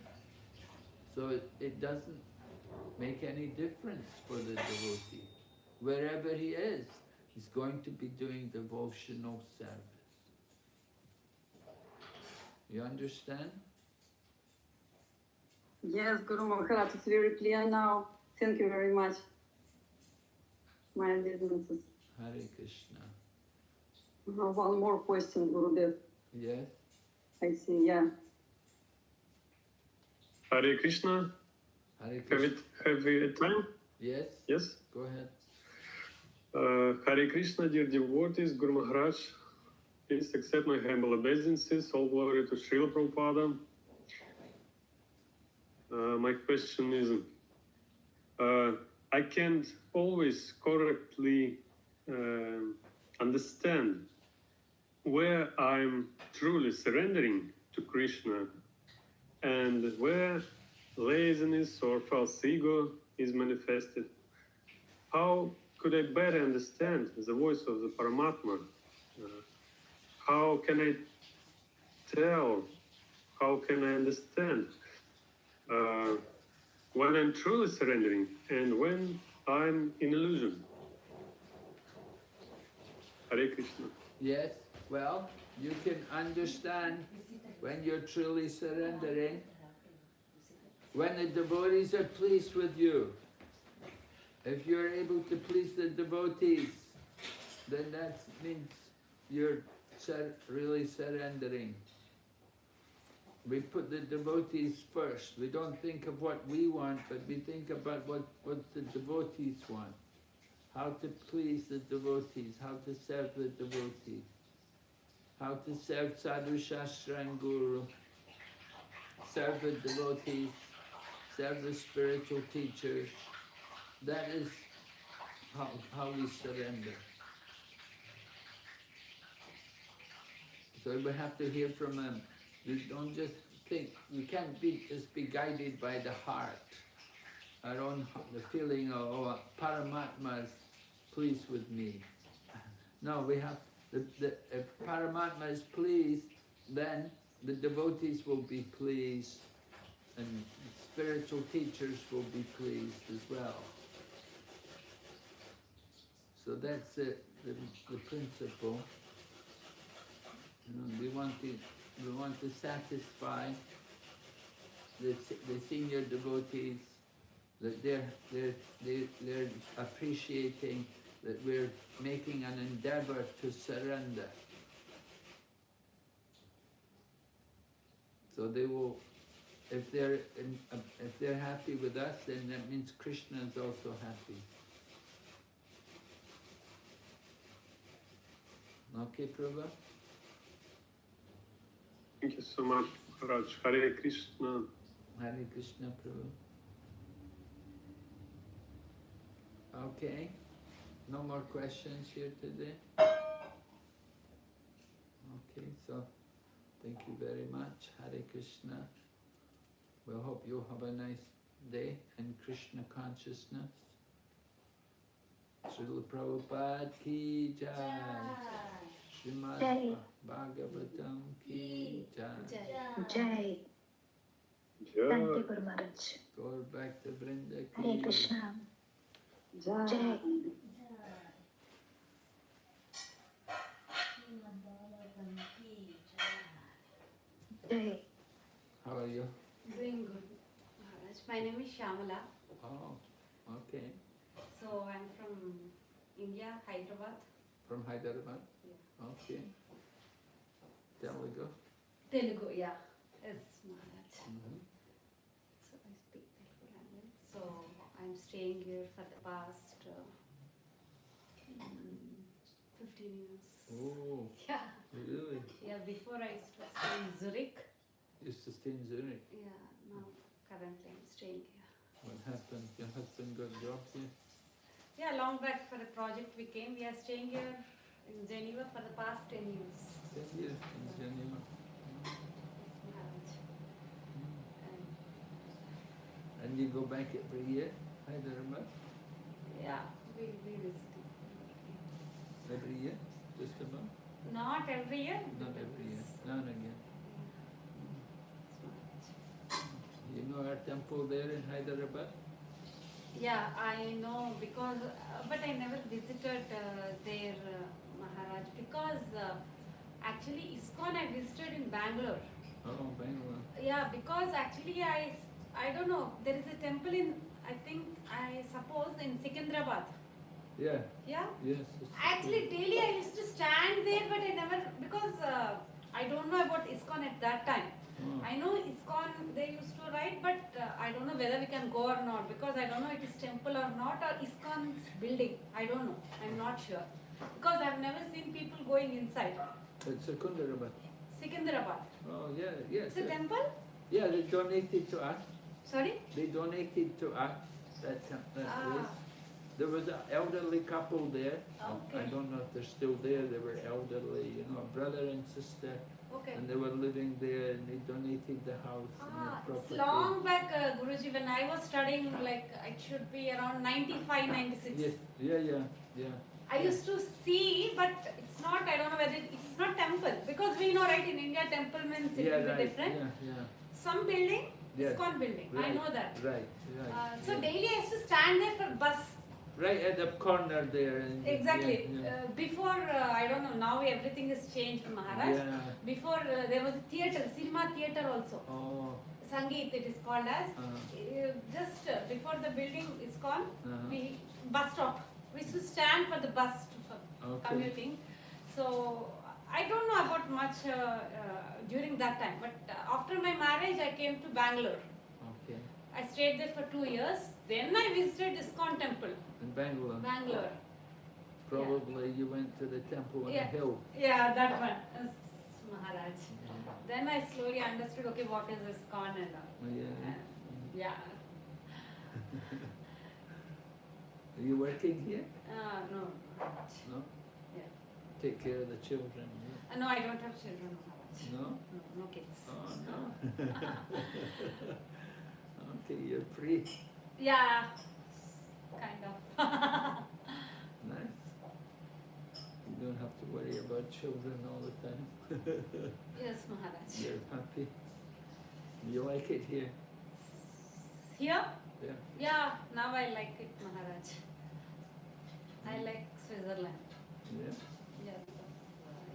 A: So it doesn't make any difference for the devotee. Wherever he is, he's going to be doing devotional service. You understand?
E: Yes, Guru Maharaj, it's very clear now. Thank you very much. My businesses.
A: Hare Krishna.
E: One more question, Gurudev.
A: Yes?
E: I see, yeah.
F: Hare Krishna.
A: Hare Krishna.
F: Have we time?
A: Yes?
F: Yes.
A: Go ahead.
F: Hare Krishna, dear devotees, Guru Maharaj, please accept my humble obeisances. All glory to Srila Prabhupada. My question is, I can't always correctly understand where I'm truly surrendering to Krishna and where laziness or false ego is manifested. How could I better understand the voice of the Paramatma? How can I tell? How can I understand when I'm truly surrendering and when I'm in illusion? Hare Krishna.
A: Yes? Well, you can understand when you're truly surrendering, when the devotees are pleased with you. If you're able to please the devotees, then that means you're really surrendering. We put the devotees first. We don't think of what we want, but we think about what the devotees want. How to please the devotees, how to serve the devotees, how to serve Sadhu Shastra and Guru, serve the devotees, serve the spiritual teachers. That is how we surrender. So we have to hear from them. We don't just think, we can't just be guided by the heart, our own, the feeling of, oh, Paramatma is pleased with me. No, we have, if Paramatma is pleased, then the devotees will be pleased and spiritual teachers will be pleased as well. So that's the principle. You know, we want to satisfy the senior devotees, that they're appreciating that we're making an endeavor to surrender. So they will, if they're happy with us, then that means Krishna is also happy. Okay, Prabhu?
F: Thank you so much, Maharaj. Hare Krishna.
A: Hare Krishna, Prabhu. Okay, no more questions here today. Okay, so thank you very much. Hare Krishna. We hope you have a nice day in Krishna consciousness. Srila Prabhupada ki jai. Srimad
C: Jai.
A: Bhagavatam ki jai.
C: Jai.
F: Jai.
C: Thank you, Guru Maharaj.
A: Go back to Vrinda ki.
C: Hare Krishna.
E: Jai.
C: Jai. Jai.
A: How are you?
G: Doing good, Maharaj. My name is Shamala.
A: Oh, okay.
G: So I'm from India, Hyderabad.
A: From Hyderabad?
G: Yeah.
A: Okay. Telugu?
G: Telugu, yeah. Yes, Maharaj.
A: Mhm.
G: So I speak Telugu language. So I'm staying here for the past 15 years.
A: Oh,
G: Yeah.
A: really?
G: Yeah, before I used to stay in Zurich.
A: Used to stay in Zurich.
G: Yeah, now currently I'm staying here.
A: What happened? Your husband got jobs here?
G: Yeah, long back for a project we came. We are staying here in Geneva for the past 10 years.
A: 10 years in Geneva.
G: Maharaj. And
A: And you go back every year, Hyderabad?
G: yeah, we visited.
A: Every year? Just about?
G: Not every year.
A: Not every year. Now and again. You know our temple there in Hyderabad?
G: Yeah, I know because, but I never visited there, Maharaj, because actually ISKCON I visited in Bangalore.
A: Oh, Bangalore.
G: Yeah, because actually I don't know, there is a temple in, I suppose in Secunderabad.
A: Yeah,
G: Yeah?
A: yes. it's-
G: Actually, daily I used to stand there, but I never, because I don't know about ISKCON at that time.
A: Oh,
G: I know ISKCON they used to write, but I don't know whether we can go or not because I don't know it is temple or not or ISKCON's building. I don't know. I'm not sure because I've never seen people going inside.
A: it's Secunderabad.
G: Secunderabad.
A: Oh, yeah, yes.
G: It's a temple?
A: Yeah, they donated to us.
G: Sorry?
A: They donated to us that place. There was an elderly couple there. I
G: Okay.
A: don't know if they're still there. They were elderly, you know, a brother and sister,
G: Okay.
A: and they were living there, and they donated the house and the
G: It's
A: property.
G: long back, Guruji, when I was studying, like it should be around 95, 96.
A: Yes, yeah.
G: I used to see, but it's not, I don't know whether it's not temple because we know, right, in India, temple means it
A: Yeah,
G: will be
A: right.
G: different.
A: Yeah.
G: Some building,
A: Yes.
G: ISKCON building, I
A: Right,
G: know that.
A: Right.
G: So
A: yeah.
G: daily I used to stand there for bus.
A: Right at the corner there. And
G: Exactly.
A: Yeah.
G: Before, I don't know, now everything is changed, Maharaj.
A: Yeah.
G: Before there was a theatre, cinema theatre also.
A: Oh.
G: Sangeet it is called as.
A: Uh,
G: Just before the building is gone,
A: Uh-huh.
G: bus stop. We used to stand for the bus for
A: Okay.
G: commuting. So I don't know about much during that time. But after my marriage, I came to Bangalore.
A: Okay.
G: I stayed there for 2 years. Then I visited ISKCON temple,
A: In Bangalore.
G: Bangalore.
A: Probably you went to the temple on
G: Yeah.
A: the hill.
G: Yeah, that one, Maharaj. Then I slowly understood, okay, what is ISKCON and all.
A: Yeah.
G: Yeah.
A: Are you working here?
G: No, Maharaj.
A: No?
G: Yeah.
A: Take care of the children. Yeah.
G: No, I don't have children, Maharaj.
A: No?
G: No kids.
A: Oh, no. Okay, you're free.
G: Yeah, kind of.
A: Nice. You don't have to worry about children all the time.
G: Yes, Maharaj.
A: You're happy. You like it here?
G: Here?
A: Yeah.
G: Yeah, now I like it, Maharaj. I like Switzerland.
A: Yeah.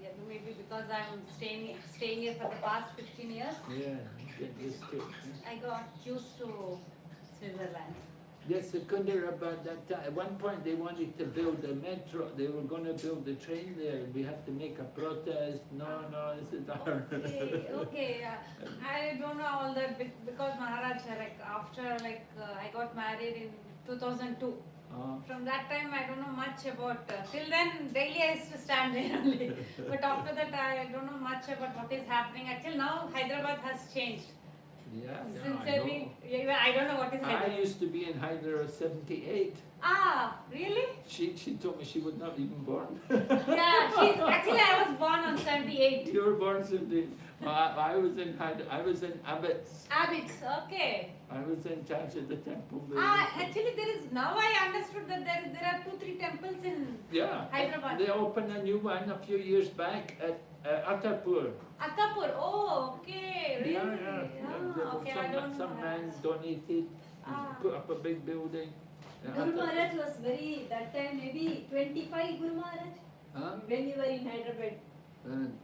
G: Yeah, maybe because I'm staying here for the past 15 years.
A: Yeah. Get used to it.
G: I got used to Switzerland.
A: Yes, Secunderabad that time. At one point they wanted to build a metro. They were going to build a train there. We have to make a protest. No, this is our.
G: Okay. I don't know all that because Maharaj, like after I got married in 2002. From that time I don't know much about. Till then daily I used to stand there only. But after that I don't know much about what is happening. Actually now Hyderabad has changed.
A: Yeah,
G: Since
A: I know.
G: I don't know what is
A: I
G: Hyderabad.
A: used to be in Hyderabad 78.
G: Really?
A: She told me she was not even born.
G: Yeah, actually I was born on 78.
A: You were born 78. I was in Abbots.
G: Abbots, okay.
A: I was in charge of the temple there.
G: Actually there is, now I understood that there are 2-3 temples in
A: Yeah.
G: Hyderabad.
A: They opened a new one a few years back at Attapur.
G: Attapur, oh, okay, really?
A: Yeah.
G: Ah, okay, I don't
A: Some
G: know.
A: man donated,
G: Ah.
A: put up a big building.
B: Guru Maharaj was very, that time maybe 25 Guru Maharaj,
A: Huh?
B: when you were in Hyderabad.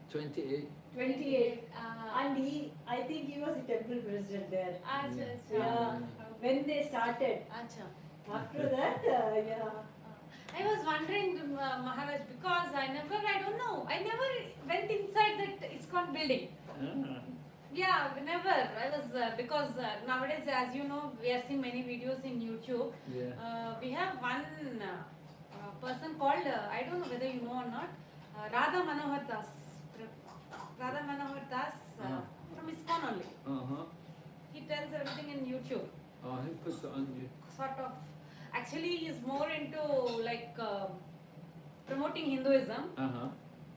A: 28.
B: 28.
G: Ah.
B: And I think he was the temple president there.
G: Acha, acha.
B: Yeah. When they started.
G: Acha.
B: After that, yeah.
G: I was wondering, Maharaj, because I don't know, I never went inside that ISKCON building.
A: Ah.
G: Yeah, never. I was, because nowadays, as you know, we are seeing many videos in YouTube.
A: Yeah.
G: We have one person called, I don't know whether you know or not, Radha Manohar Das. Radha Manohar Das from ISKCON only.
A: Uh-huh.
G: He tells everything in YouTube.
A: Oh, he puts it on you.
G: Sort of. Actually, he's more into like promoting Hinduism.
A: Uh-huh.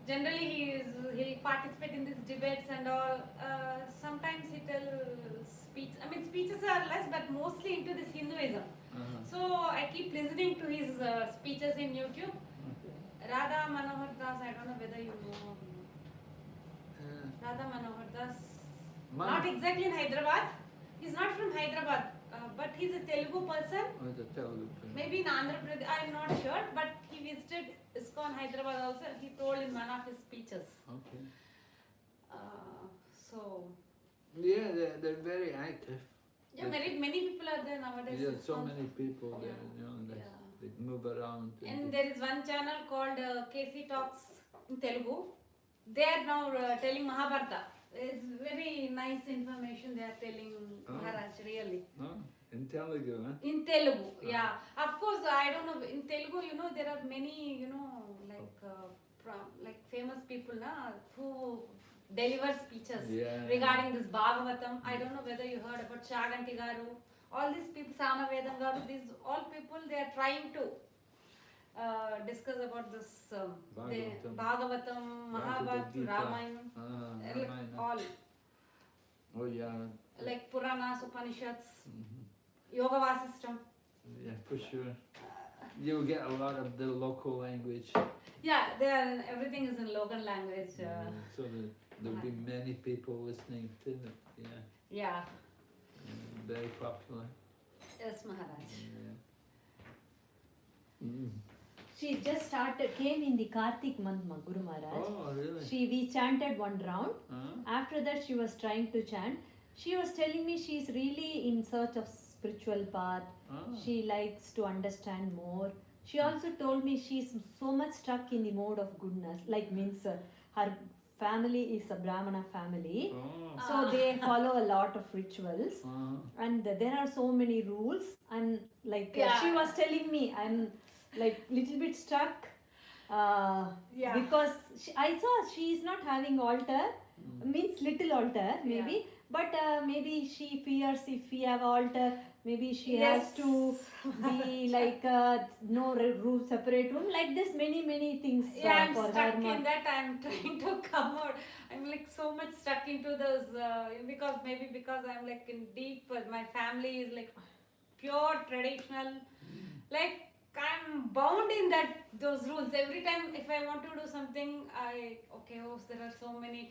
G: Generally, he'll participate in these debates and all. Sometimes he tells speeches are less, but mostly into this Hinduism.
A: Uh-huh.
G: So I keep listening to his speeches in YouTube. Radha Manohar Das, I don't know whether you know. Radha Manohar Das. Not exactly in Hyderabad. He's not from Hyderabad, but he's a Telugu person.
A: Oh, the Telugu person.
G: Maybe in Andhra Pradesh, I'm not sure, but he visited ISKCON Hyderabad also. He told in one of his speeches.
A: Okay.
G: So,
A: Yeah, they're very active.
G: yeah, many people are there nowadays.
A: Yeah, so
G: ISKCON.
A: many people there,
G: Yeah.
A: you know, they,
G: Yeah.
A: they move around.
G: And there is one channel called KC Talks in Telugu. They are now telling Mahabharata. It's very nice information they are telling Maharaj, really.
A: Oh, in Telugu, huh?
G: In Telugu, yeah. Of course, I don't know. In Telugu, you know, there are many, you know, like famous people na, who deliver speeches
A: Yeah.
G: regarding this Bhagavatam. I don't know whether you heard about Chaganti Garu. All these people, Samavedam Garu, these all people, they are trying to discuss about this Bhagavatam, Mahabharata,
A: Gita.
G: Ramayana,
A: Ramayana.
G: all
A: Oh, yeah.
G: like Puranas, Upanishads,
A: Mhm.
G: Yoga Vasistam.
A: Yeah, for sure. You'll get a lot of the local language.
G: Yeah, everything is in local language.
A: So there'll be many people listening to it. Yeah.
G: Yeah.
A: Very popular.
G: Yes, Maharaj.
A: Yeah. Mm.
B: She just came in the Kartik month, Guru Maharaj.
A: Oh, really?
B: We chanted one round.
A: Huh?
B: After that, she was trying to chant. She was telling me she's really in search of spiritual path.
A: Oh.
B: She likes to understand more. She also told me she's so much stuck in the mode of goodness. Like means her family is a Brahmana family.
A: Oh.
B: So they follow a lot of rituals. And there are so many rules. And like she was telling me, I'm like little bit stuck. Because I saw she is not having altar. Means little altar maybe. But maybe she fears if we have altar, maybe she has to be like no room, separate room, like this many things.
G: Yeah, I'm
B: for
G: stuck
B: her.
G: in that. I'm trying to come out. I'm like so much stuck into those because I'm like in deep. My family is like pure traditional. Like I'm bound in those rules. Every time if I want to do something, there are so many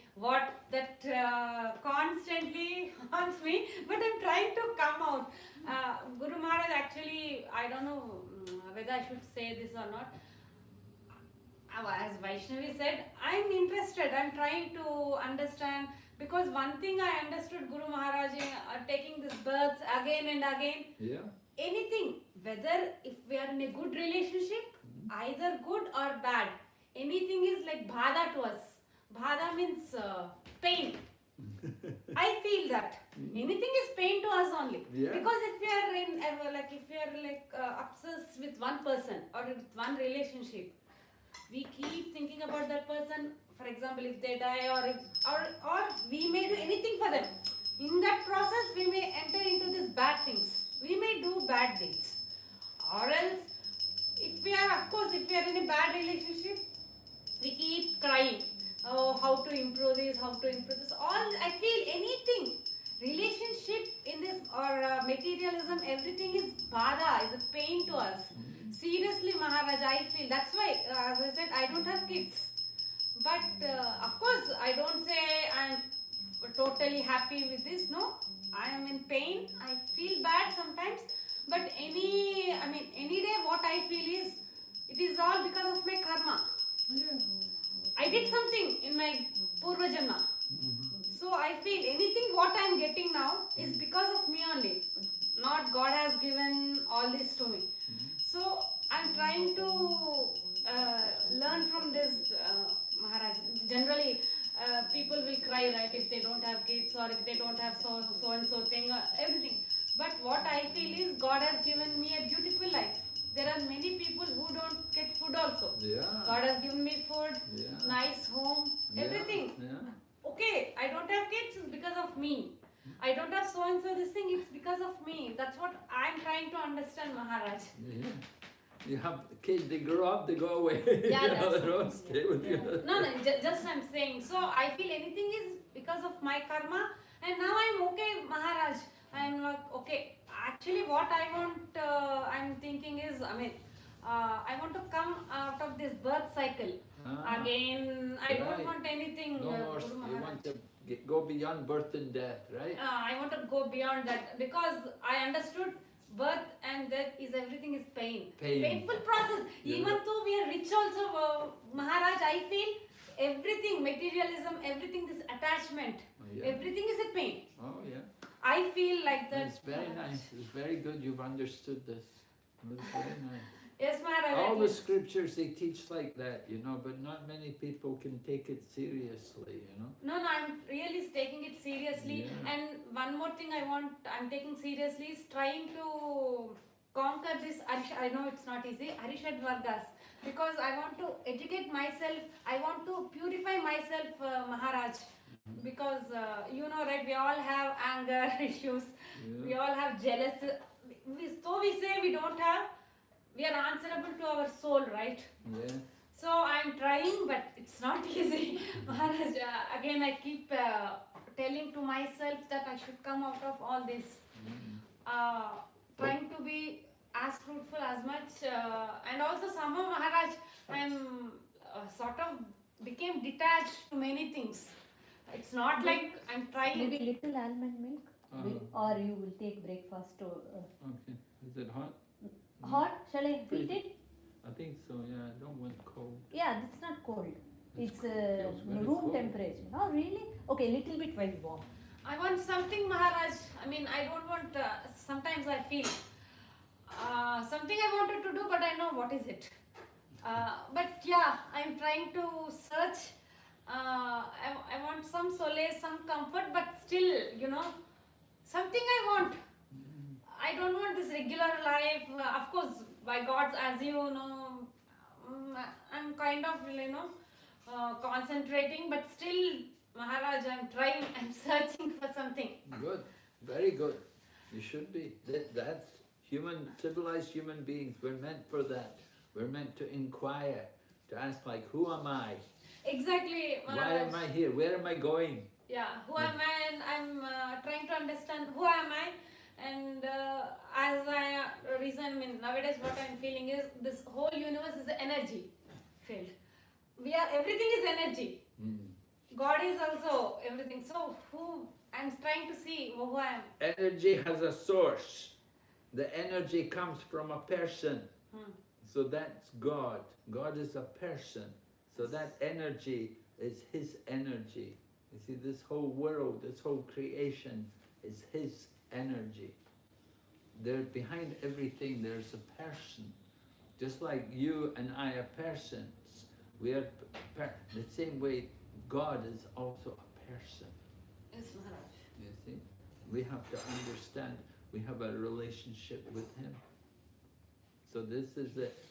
G: that constantly haunts me. But I'm trying to come out. Guru Maharaj actually, I don't know whether I should say this or not. As Vaishnavi said, I'm interested. I'm trying to understand, because one thing I understood Guru Maharaj taking these births again and again.
A: Yeah.
G: Anything, whether if we are in a good relationship, either good or bad, anything is like bhada to us. Bhada means pain. I feel that anything is pain to us only.
A: Yeah.
G: Because if we are obsessed with one person or with one relationship, we keep thinking about that person. For example, if they die or we may do anything for them. In that process, we may enter into these bad things. We may do bad deeds. Or else, if we are in a bad relationship, we keep crying. Oh, how to improve this, how to improve this. All I feel anything, relationship in this or materialism, everything is bada, is a pain to us. Seriously, Maharaj, I feel that's why, as I said, I don't have kids. But of course, I don't say I'm totally happy with this. No, I am in pain. I feel bad sometimes. But any day, what I feel is, it is all because of my karma. I did something in my Purva Janma. So I feel anything what I am getting now is because of me only. Not God has given all this to me. So I'm trying to learn from this Maharaj. Generally, people will cry, right, if they don't have kids or if they don't have so and so thing, everything. But what I feel is God has given me a beautiful life. There are many people who don't get food also.
A: Yeah.
G: God has given me food,
A: Yeah.
G: nice home, everything.
A: Yeah.
G: Okay, I don't have kids, it's because of me. I don't have so and so this thing, it's because of me. That's what I'm trying to understand, Maharaj.
A: Yeah. You have kids, they grow up, they go away.
G: Yeah,
A: You know,
G: that's-
A: they don't stay with you.
G: No, just I'm saying. So I feel anything is because of my karma, and now I'm okay, Maharaj. I'm like, okay. Actually, what I want, I'm thinking is, I want to come out of this birth cycle.
A: Ah.
G: Again, I don't
A: Right.
G: want anything.
A: No more,
G: Guru
A: you
G: Maharaj.
A: want to go beyond birth and death, right?
G: I want to go beyond that because I understood birth and death is everything is pain.
A: Pain.
G: Painful process.
A: Yeah.
G: Even though we are rich also, Maharaj, I feel everything, materialism, everything, this attachment,
A: Oh, yeah.
G: everything is a pain.
A: Oh, yeah.
G: I feel like that.
A: It's very nice. It's very good you've understood this. It's very nice.
G: Yes, Maharaj.
A: All
G: at
A: the
G: least-
A: scriptures they teach like that, you know, but not many people can take it seriously, you know.
G: No, I'm really taking it seriously.
A: Yeah.
G: And one more thing I'm taking seriously is trying to conquer this. I know it's not easy. Arishad Vargas. Because I want to educate myself. I want to purify myself, Maharaj. Because you know, right? We all have anger issues.
A: Yeah.
G: We all have jealousy. So we say we don't have. We are answerable to our soul, right?
A: Yeah.
G: So I'm trying, but it's not easy. Maharaj, again I keep telling to myself that I should come out of all this. Trying to be as fruitful as much. And also somehow, Maharaj, I'm sort of became detached to many things. It's not like I'm trying.
B: Maybe little almond milk, or you will take breakfast.
A: Okay. Is it hot?
B: Hot? Shall I heat it?
A: I think so, yeah. I don't want cold.
B: Yeah, it's not cold. It's
A: feels very
B: room
A: cold.
B: temperature. Oh, really? Okay, little bit very warm.
G: I want something, Maharaj. I don't want. Sometimes I feel something I wanted to do, but I know what is it. But yeah, I'm trying to search. I want some solace, some comfort, but still, something I want. I don't want this regular life. Of course, by God's, as you know, I'm kind of, concentrating, but still, Maharaj, I'm trying, I'm searching for something.
A: Good. Very good. You should be. That's civilized human beings. We're meant for that. We're meant to inquire, to ask like, who am I?
G: Exactly,
A: Why
G: Maharaj.
A: am I here? Where am I going?
G: Yeah, who am I? And I'm trying to understand who am I. And as nowadays what I'm feeling is this whole universe is an energy field. Everything is energy. God is also everything. So I'm trying to see who I am.
A: Energy has a source. The energy comes from a person. So that's God. God is a person. So that energy is His energy. You see, this whole world, this whole creation is His energy. Behind everything there's a person. Just like you and I are persons. We are the same way God is also a person.
G: Yes, Maharaj.
A: You see? We have to understand we have a relationship with Him. So this is it.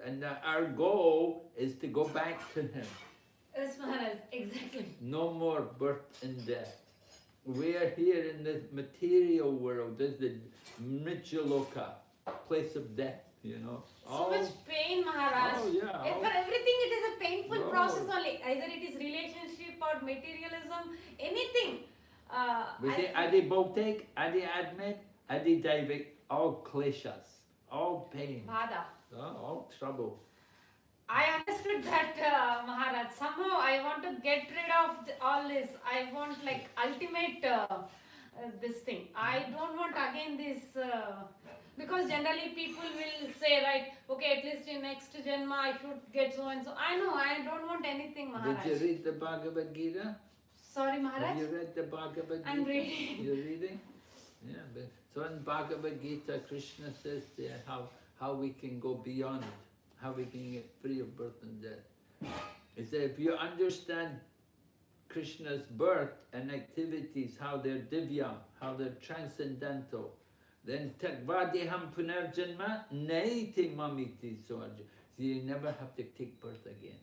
A: And our goal is to go back to Him.
G: Yes, Maharaj, exactly.
A: No more birth and death. We are here in the material world. There's the Mrityaloka, place of death,
G: So much pain, Maharaj.
A: Oh, yeah.
G: For everything, it is a painful
A: Oh.
G: process only. Either it is relationship about materialism, anything.
A: We say Adi Bautik, Adi Admit, Adi Daivik, all kleshas, all pain,
G: Bhada.
A: all trouble.
G: I understood that, Maharaj. Somehow I want to get rid of all this. I want like ultimate this thing. I don't want again this, because generally people will say, right, okay, at least in next Janma I should get so and so. I know, I don't want anything, Maharaj.
A: Did you read the Bhagavad Gita?
G: Sorry, Maharaj?
A: Have you read the Bhagavad Gita?
G: I'm reading.
A: You're reading? Yeah, but so in Bhagavad Gita, Krishna says there how we can go beyond, how we can get free of birth and death. He said if you understand Krishna's birth and activities, how they're divya, how they're transcendental, then takvadiham punarjanma naiti mamiti soarja. So you never have to take birth again.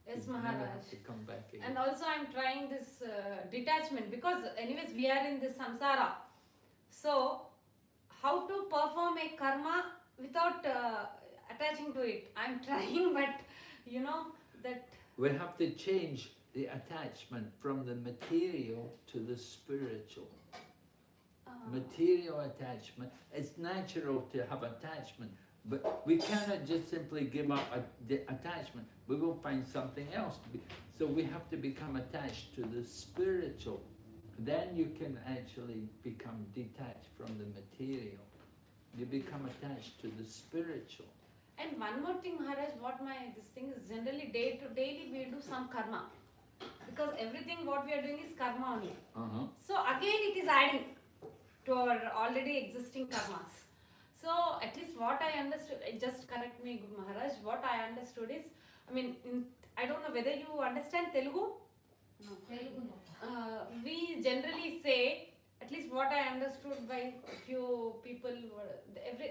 G: Yes,
A: You
G: Maharaj.
A: never have to come back again.
G: And also I'm trying this detachment, because anyways we are in this samsara. So how to perform a karma without attaching to it? I'm trying, but you know that.
A: We have to change the attachment from the material to the spiritual. Material attachment, it's natural to have attachment, but we cannot just simply give up the attachment. We will find something else to be. So we have to become attached to the spiritual. Then you can actually become detached from the material. You become attached to the spiritual.
G: And one more thing, Maharaj, what this thing is generally daily we do some karma. Because everything what we are doing is karma only. So again it is adding to our already existing karmas. So at least what I understood, just correct me, Good Maharaj, what I understood is, I mean, I don't know whether you understand Telugu? No.
B: Telugu no.
G: We generally say, at least what I understood by few people,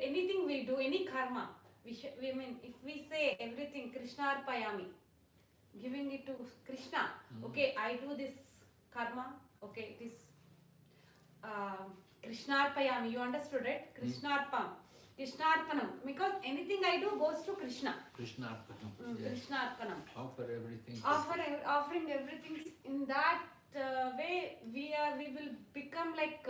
G: anything we do, any karma, we mean, if we say everything Krishna Arpayami, giving it to Krishna, okay, I do this karma, okay, this Krishna Arpayami, you understood it? Krishna Arpam. Krishna Arpanam, because anything I do goes to Krishna.
A: Krishna Arpanam. Yes.
G: Krishna Arpanam.
A: Offer everything.
G: Offering everything in that way, we will become like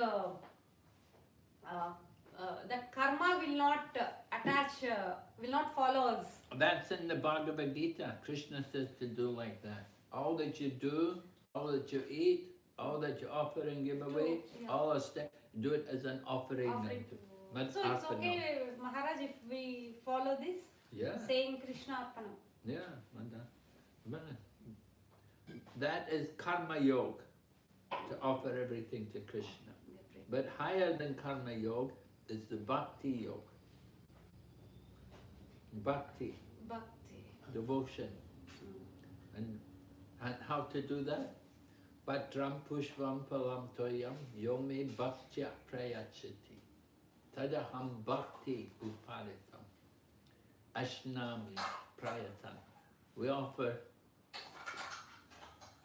G: that karma will not attach, will not follow us.
A: That's in the Bhagavad Gita. Krishna says to do like that. All that you do, all that you eat, all that you offer and give away, all of that, do it as an offering. But
G: so it's okay, Maharaj, if we follow this, saying Krishna Arpanam.
A: Yeah, that is karma yoga, to offer everything to Krishna. But higher than karma yoga is the bhakti yoga. Bhakti. Devotion. And how to do that? Patram pushvam palam toyam yome bhaktya prayachati. Tadaham bhakti uparitam. Ashnami prayatam. We offer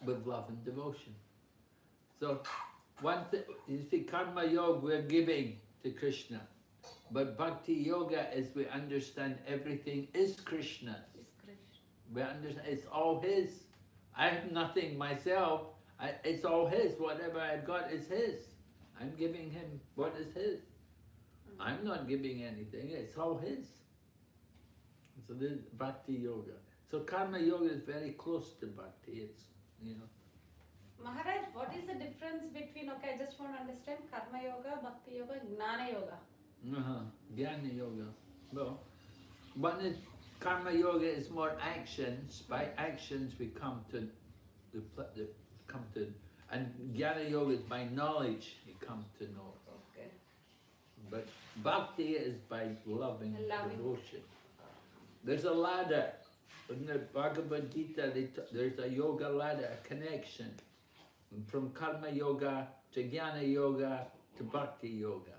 A: with love and devotion. So, one thing, you see, karma yoga we're giving to Krishna. But bhakti yoga is we understand everything is Krishna's. We understand it's all His. I have nothing myself. It's all His. Whatever I've got is His. I'm giving Him what is His. I'm not giving anything. It's all His. So this is bhakti yoga. So karma yoga is very close to bhakti. It's, you know.
G: Maharaj, what is the difference between, okay, I just want to understand karma yoga, bhakti yoga, gnana yoga?
A: Jnana yoga. Well, one is karma yoga is more actions. By actions we come to and jnana yoga is by knowledge you come to know.
G: Okay.
A: But bhakti is by loving devotion. There's a ladder. In the Bhagavad Gita, there's a yoga ladder, a connection from karma yoga to jnana yoga to bhakti yoga.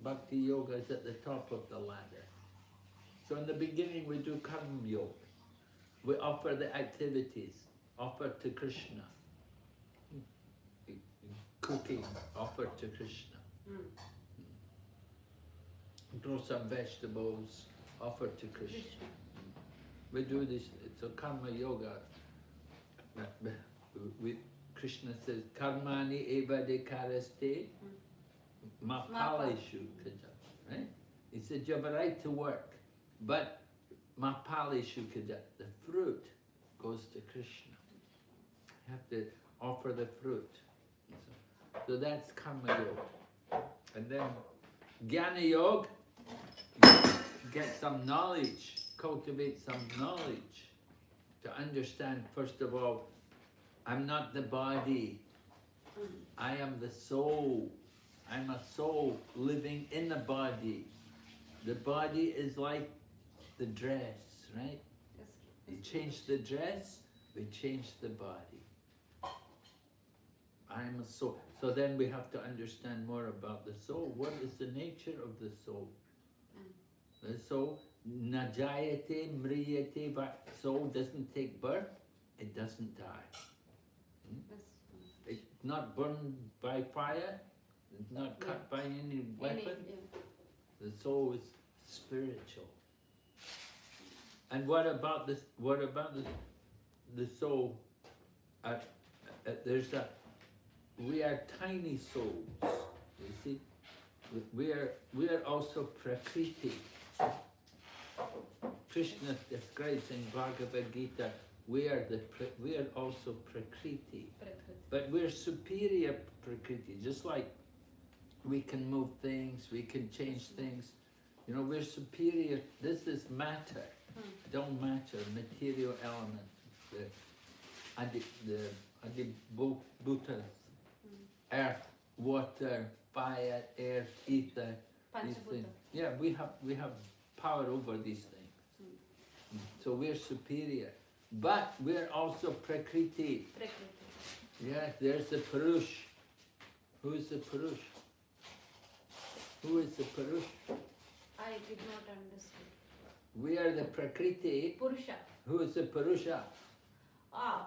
A: Bhakti yoga is at the top of the ladder. So in the beginning we do karma yoga. We offer the activities, offer to Krishna. Cooking, offer to Krishna. Grow some vegetables, offer to Krishna. We do this, so karma yoga. Krishna says, Karmani eva de karaste, mapalishu kaja, right? He said, you have a right to work, but mapalishu kaja, the fruit goes to Krishna. You have to offer the fruit. So that's karma yoga. And then jnana yoga, get some knowledge, cultivate some knowledge to understand, first of all, I'm not the body. I am the soul. I'm a soul living in the body. The body is like the dress, right? You change the dress, we change the body. I'm a soul. So then we have to understand more about the soul. What is the nature of the soul? The soul, najayate mriyate, soul doesn't take birth, it doesn't die. It's not burned by fire, it's not cut by any weapon. The soul is spiritual. And what about this? What about the soul? We are tiny souls. You see, we are also prakriti. Krishna describes in Bhagavad Gita, we are also prakriti. But we're superior prakriti, just like we can move things, we can change things. You know, we're superior. This is matter. Don't matter, material elements. The bhutas, earth, water, fire, air, ether. These things. Yeah, we have power over these things. So we're superior. But we're also prakriti. Yeah, there's the Purush. Who is the Purush? Who is the Purush?
G: I did not understand.
A: We are the Prakriti.
G: Purusha.
A: Who is the Purusha?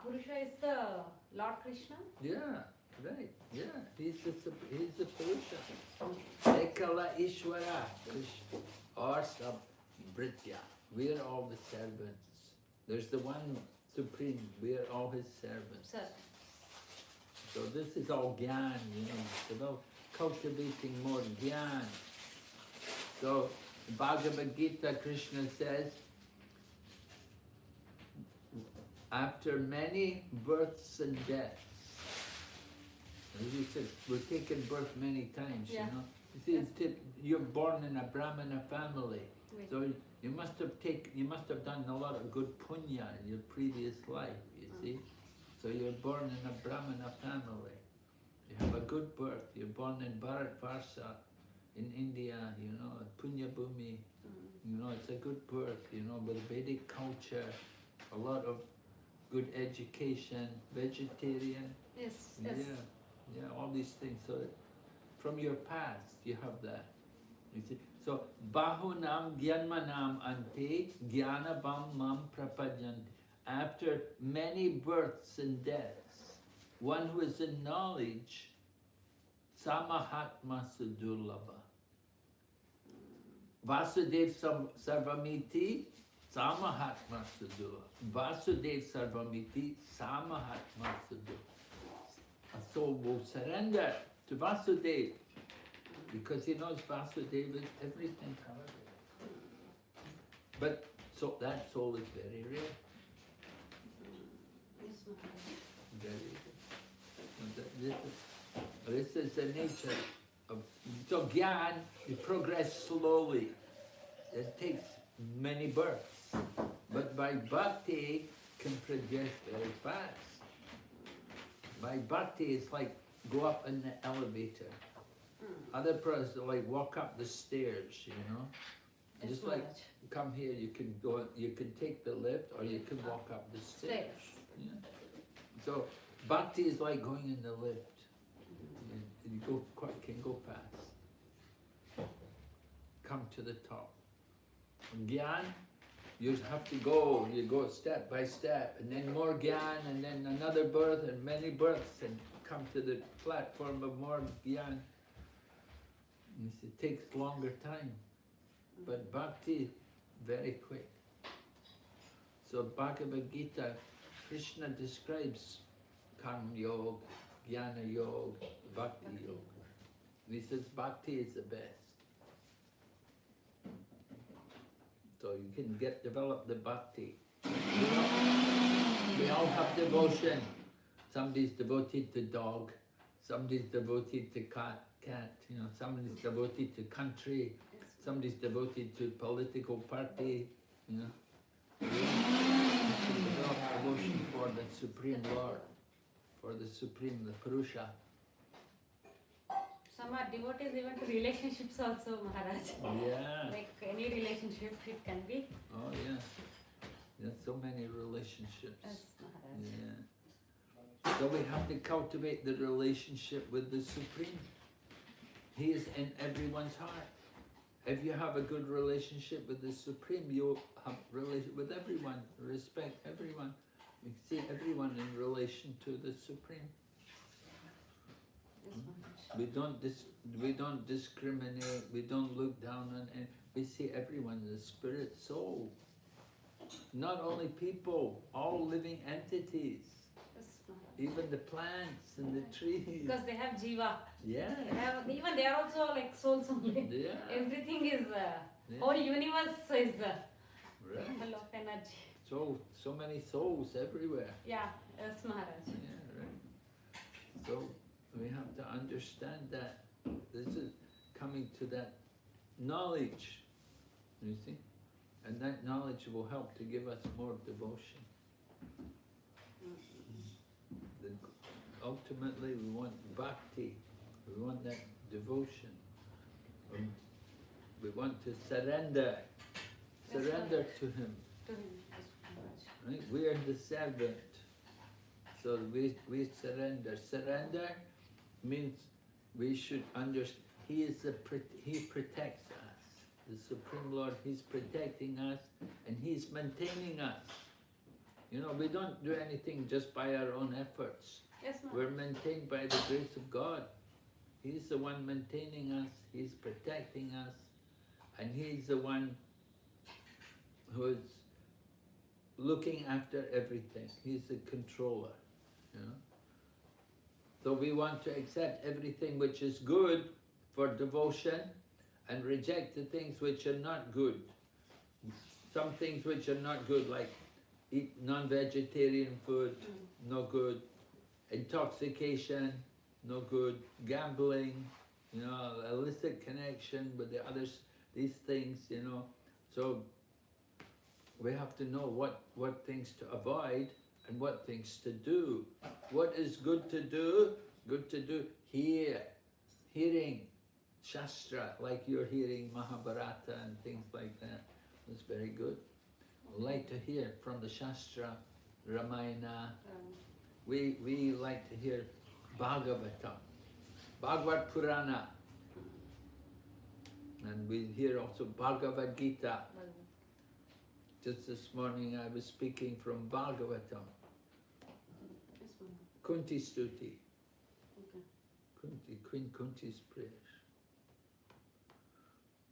G: Purusha is the Lord Krishna?
A: Yeah, right. Yeah, he's the Purusha. Ekala Ishwara, Krishna, or Sabhritya. We are all the servants. There's the one supreme. We are all his servants.
G: Sir.
A: So this is all gyan, you know, it's about cultivating more gyan. So Bhagavad Gita, Krishna says, after many births and deaths, as you said, we're taking birth many times, you know. You see, you're born in a Brahmana family, so you must have done a lot of good punya in your previous life, you see. So you're born in a Brahmana family. You have a good birth. You're born in Bharatvarsha, in India, you know, Punya Bhumi. You know, it's a good birth, you know, with Vedic culture, a lot of good education, vegetarian.
G: Yes.
A: Yeah, all these things. So from your past, you have that. You see? So, Bahunam Gyanmanam Ante Gyanabam Mam Prapadyanti. After many births and deaths, one who is in knowledge, Samahatma Sudurlabha. Vasudev Sarvamiti, Samahatma Sudurlabha. Vasudev Sarvamiti, Samahatma Sudurlabha. A soul will surrender to Vasudev because he knows Vasudev is everything. But so that soul is very rare. This is the nature of, so Gyan, you progress slowly. It takes many births. But by bhakti, can progress very fast. By bhakti, it's like go up in the elevator. Other persons like walk up the stairs, you know. Just like come here, you can go, you can take the lift or you can walk up the stairs. Yeah. So bhakti is like going in the lift. You can go fast. Come to the top. Gyan, you have to go. You go step by step, and then more gyan, and then another birth, and many births, and come to the platform of more gyan. It takes longer time, but bhakti very quick. So Bhagavad Gita, Krishna describes Karma Yoga, Jnana Yoga, Bhakti Yoga. He says Bhakti is the best. So you can develop the Bhakti. We all have devotion. Somebody's devoted to dog, somebody's devoted to cat, you know, somebody's devoted to country, somebody's devoted to political party, you know. We develop devotion for the Supreme Lord, for the Supreme, the Purusha.
G: Some are devotees even to relationships also, Maharaj.
A: Yeah.
G: Like any relationship it can be.
A: Oh yeah. There's so many relationships.
G: Yes, Maharaj.
A: Yeah. So we have to cultivate the relationship with the Supreme. He is in everyone's heart. If you have a good relationship with the Supreme, you'll have relation with everyone, respect everyone. You see everyone in relation to the Supreme.
G: Yes, Maharaj.
A: We don't discriminate. We don't look down on it. We see everyone, the spirit, soul. Not only people, all living entities.
G: Yes, Maharaj.
A: Even the plants and the trees.
G: Because they have jiva.
A: Yeah.
G: Even they are also like souls only.
A: Yeah.
G: Everything is, whole universe is
A: Right.
G: full of energy.
A: So many souls everywhere.
G: Yeah, yes, Maharaj.
A: Yeah, right. So we have to understand that this is coming to that knowledge, you see? And that knowledge will help to give us more devotion. Ultimately, we want bhakti. We want that devotion. We want to surrender.
G: Yes,
A: Surrender to Him.
G: To him, yes, Maharaj.
A: Right? We are the servant. So we surrender. Surrender means we should understand. He protects us. The Supreme Lord, He's protecting us and He's maintaining us. You know, we don't do anything just by our own efforts.
G: Yes, Maharaj.
A: We're maintained by the grace of God. He's the one maintaining us, He's protecting us, and He's the one who's looking after everything. He's the controller, you know. So we want to accept everything which is good for devotion and reject the things which are not good. Some things which are not good, like eat non-vegetarian food, no good. Intoxication, no good. Gambling, you know, illicit connection with the others, these things, you know. So we have to know what things to avoid and what things to do. What is good to do? Good to do. Hearing Shastra, like you're hearing Mahabharata and things like that. That's very good. I like to hear from the Shastra, Ramayana. We like to hear Bhagavatam, Bhagavad Purana. And we hear also Bhagavad Gita. Just this morning I was speaking from Bhagavatam.
G: Yes, Maharaj.
A: Kunti Stuti.
G: Okay.
A: Queen Kunti's prayers.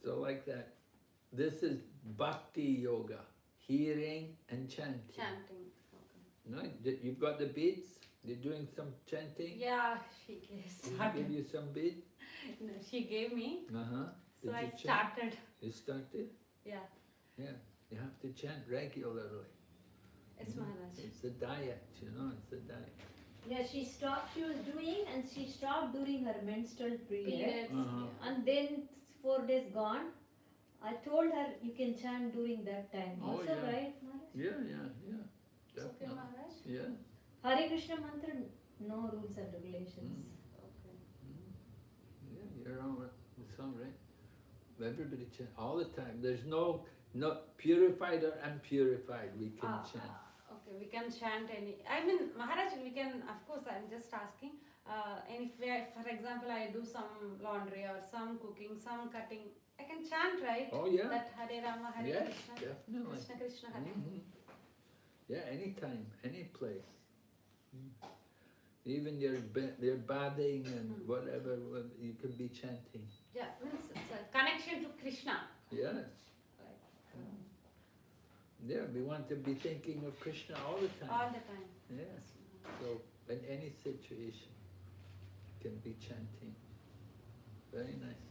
A: So like that. This is Bhakti Yoga. Hearing and chanting.
G: Chanting. Okay.
A: No, you've got the beads? You're doing some chanting?
G: Yeah, she gave
A: Can
G: started.
A: I give you some beads?
G: No, she gave me.
A: Uh-huh.
G: So
A: Did
G: I
A: you chant?
G: started.
A: You started?
G: Yeah.
A: Yeah. You have to chant regularly.
G: Yes, Maharaj.
A: It's a diet, you know, it's a diet.
B: Yeah, she was doing and she stopped during her menstrual period.
G: Periods.
A: Uh-huh.
G: Yeah.
B: And then 4 days gone, I told her you can chant during that time.
A: Oh,
B: Also,
A: yeah.
B: right, Maharaj?
A: Yeah.
G: It's okay,
A: Definitely.
G: Maharaj.
A: Yeah.
B: Hare Krishna mantra, no rules and regulations.
G: Okay.
A: Yeah, you're all right. It's all right. Everybody chant all the time. There's no purified or unpurified. We can chant.
G: Okay, we can chant any. I mean, Maharaj, we can, of course, I'm just asking. And if, for example, I do some laundry or some cooking, some cutting, I can chant, right?
A: Oh yeah.
G: That Hare Rama, Hare
A: Yes,
G: Krishna,
A: definitely.
G: Krishna Krishna, Hare.
A: Mhm. Yeah, anytime, any place. Even you're bathing and whatever, you can be chanting.
G: Yeah, means it's a connection to Krishna.
A: Yes.
G: Like,
A: Yeah, we want to be thinking of Krishna all the time.
G: all the time.
A: Yes. So In any situation, can be chanting. Very nice.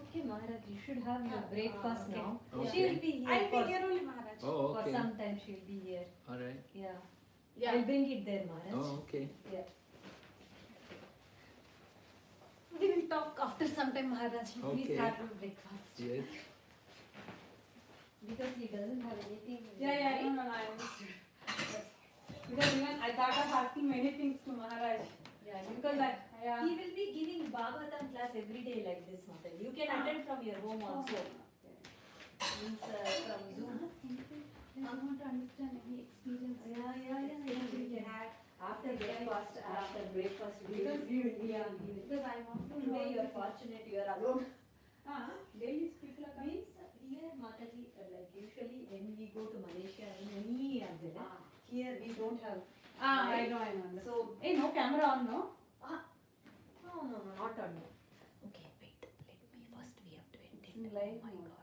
B: Okay, Maharaj, you should have your breakfast
G: okay.
B: now.
A: Okay.
B: She will be here
G: I'll
B: for,
G: be here only, Maharaj.
A: Oh,
B: for
A: okay.
B: some time. She will be here.
A: All right.
B: Yeah.
G: Yeah.
B: I'll bring it there, Maharaj.
A: Oh, okay.
B: Yeah.
G: We will talk after some time, Maharaj. Please
A: Okay.
G: have your breakfast.
A: Yes.
B: Because he doesn't have anything.
G: Yeah, no, I understood. Because even I thought of asking many things to Maharaj.
B: Yeah, you
G: Because
B: can.
G: yeah.
B: He will be giving Bhagavatam class every day like this, Mother. You can attend from your home also. Means from Zoom.
G: I want to understand any experience.
B: Yeah. You can
G: had
B: after breakfast.
G: Because because I want to know.
B: Today you are fortunate. You are alone.
G: Daily people are coming.
B: Means here, Mataji, like usually when we go to Malaysia in any other, here we don't have.
G: I know.
B: So,
G: Hey, no camera on, no?
B: no, not on. Okay, wait. Let me first. We have to attend.
G: Like,
B: Oh my God.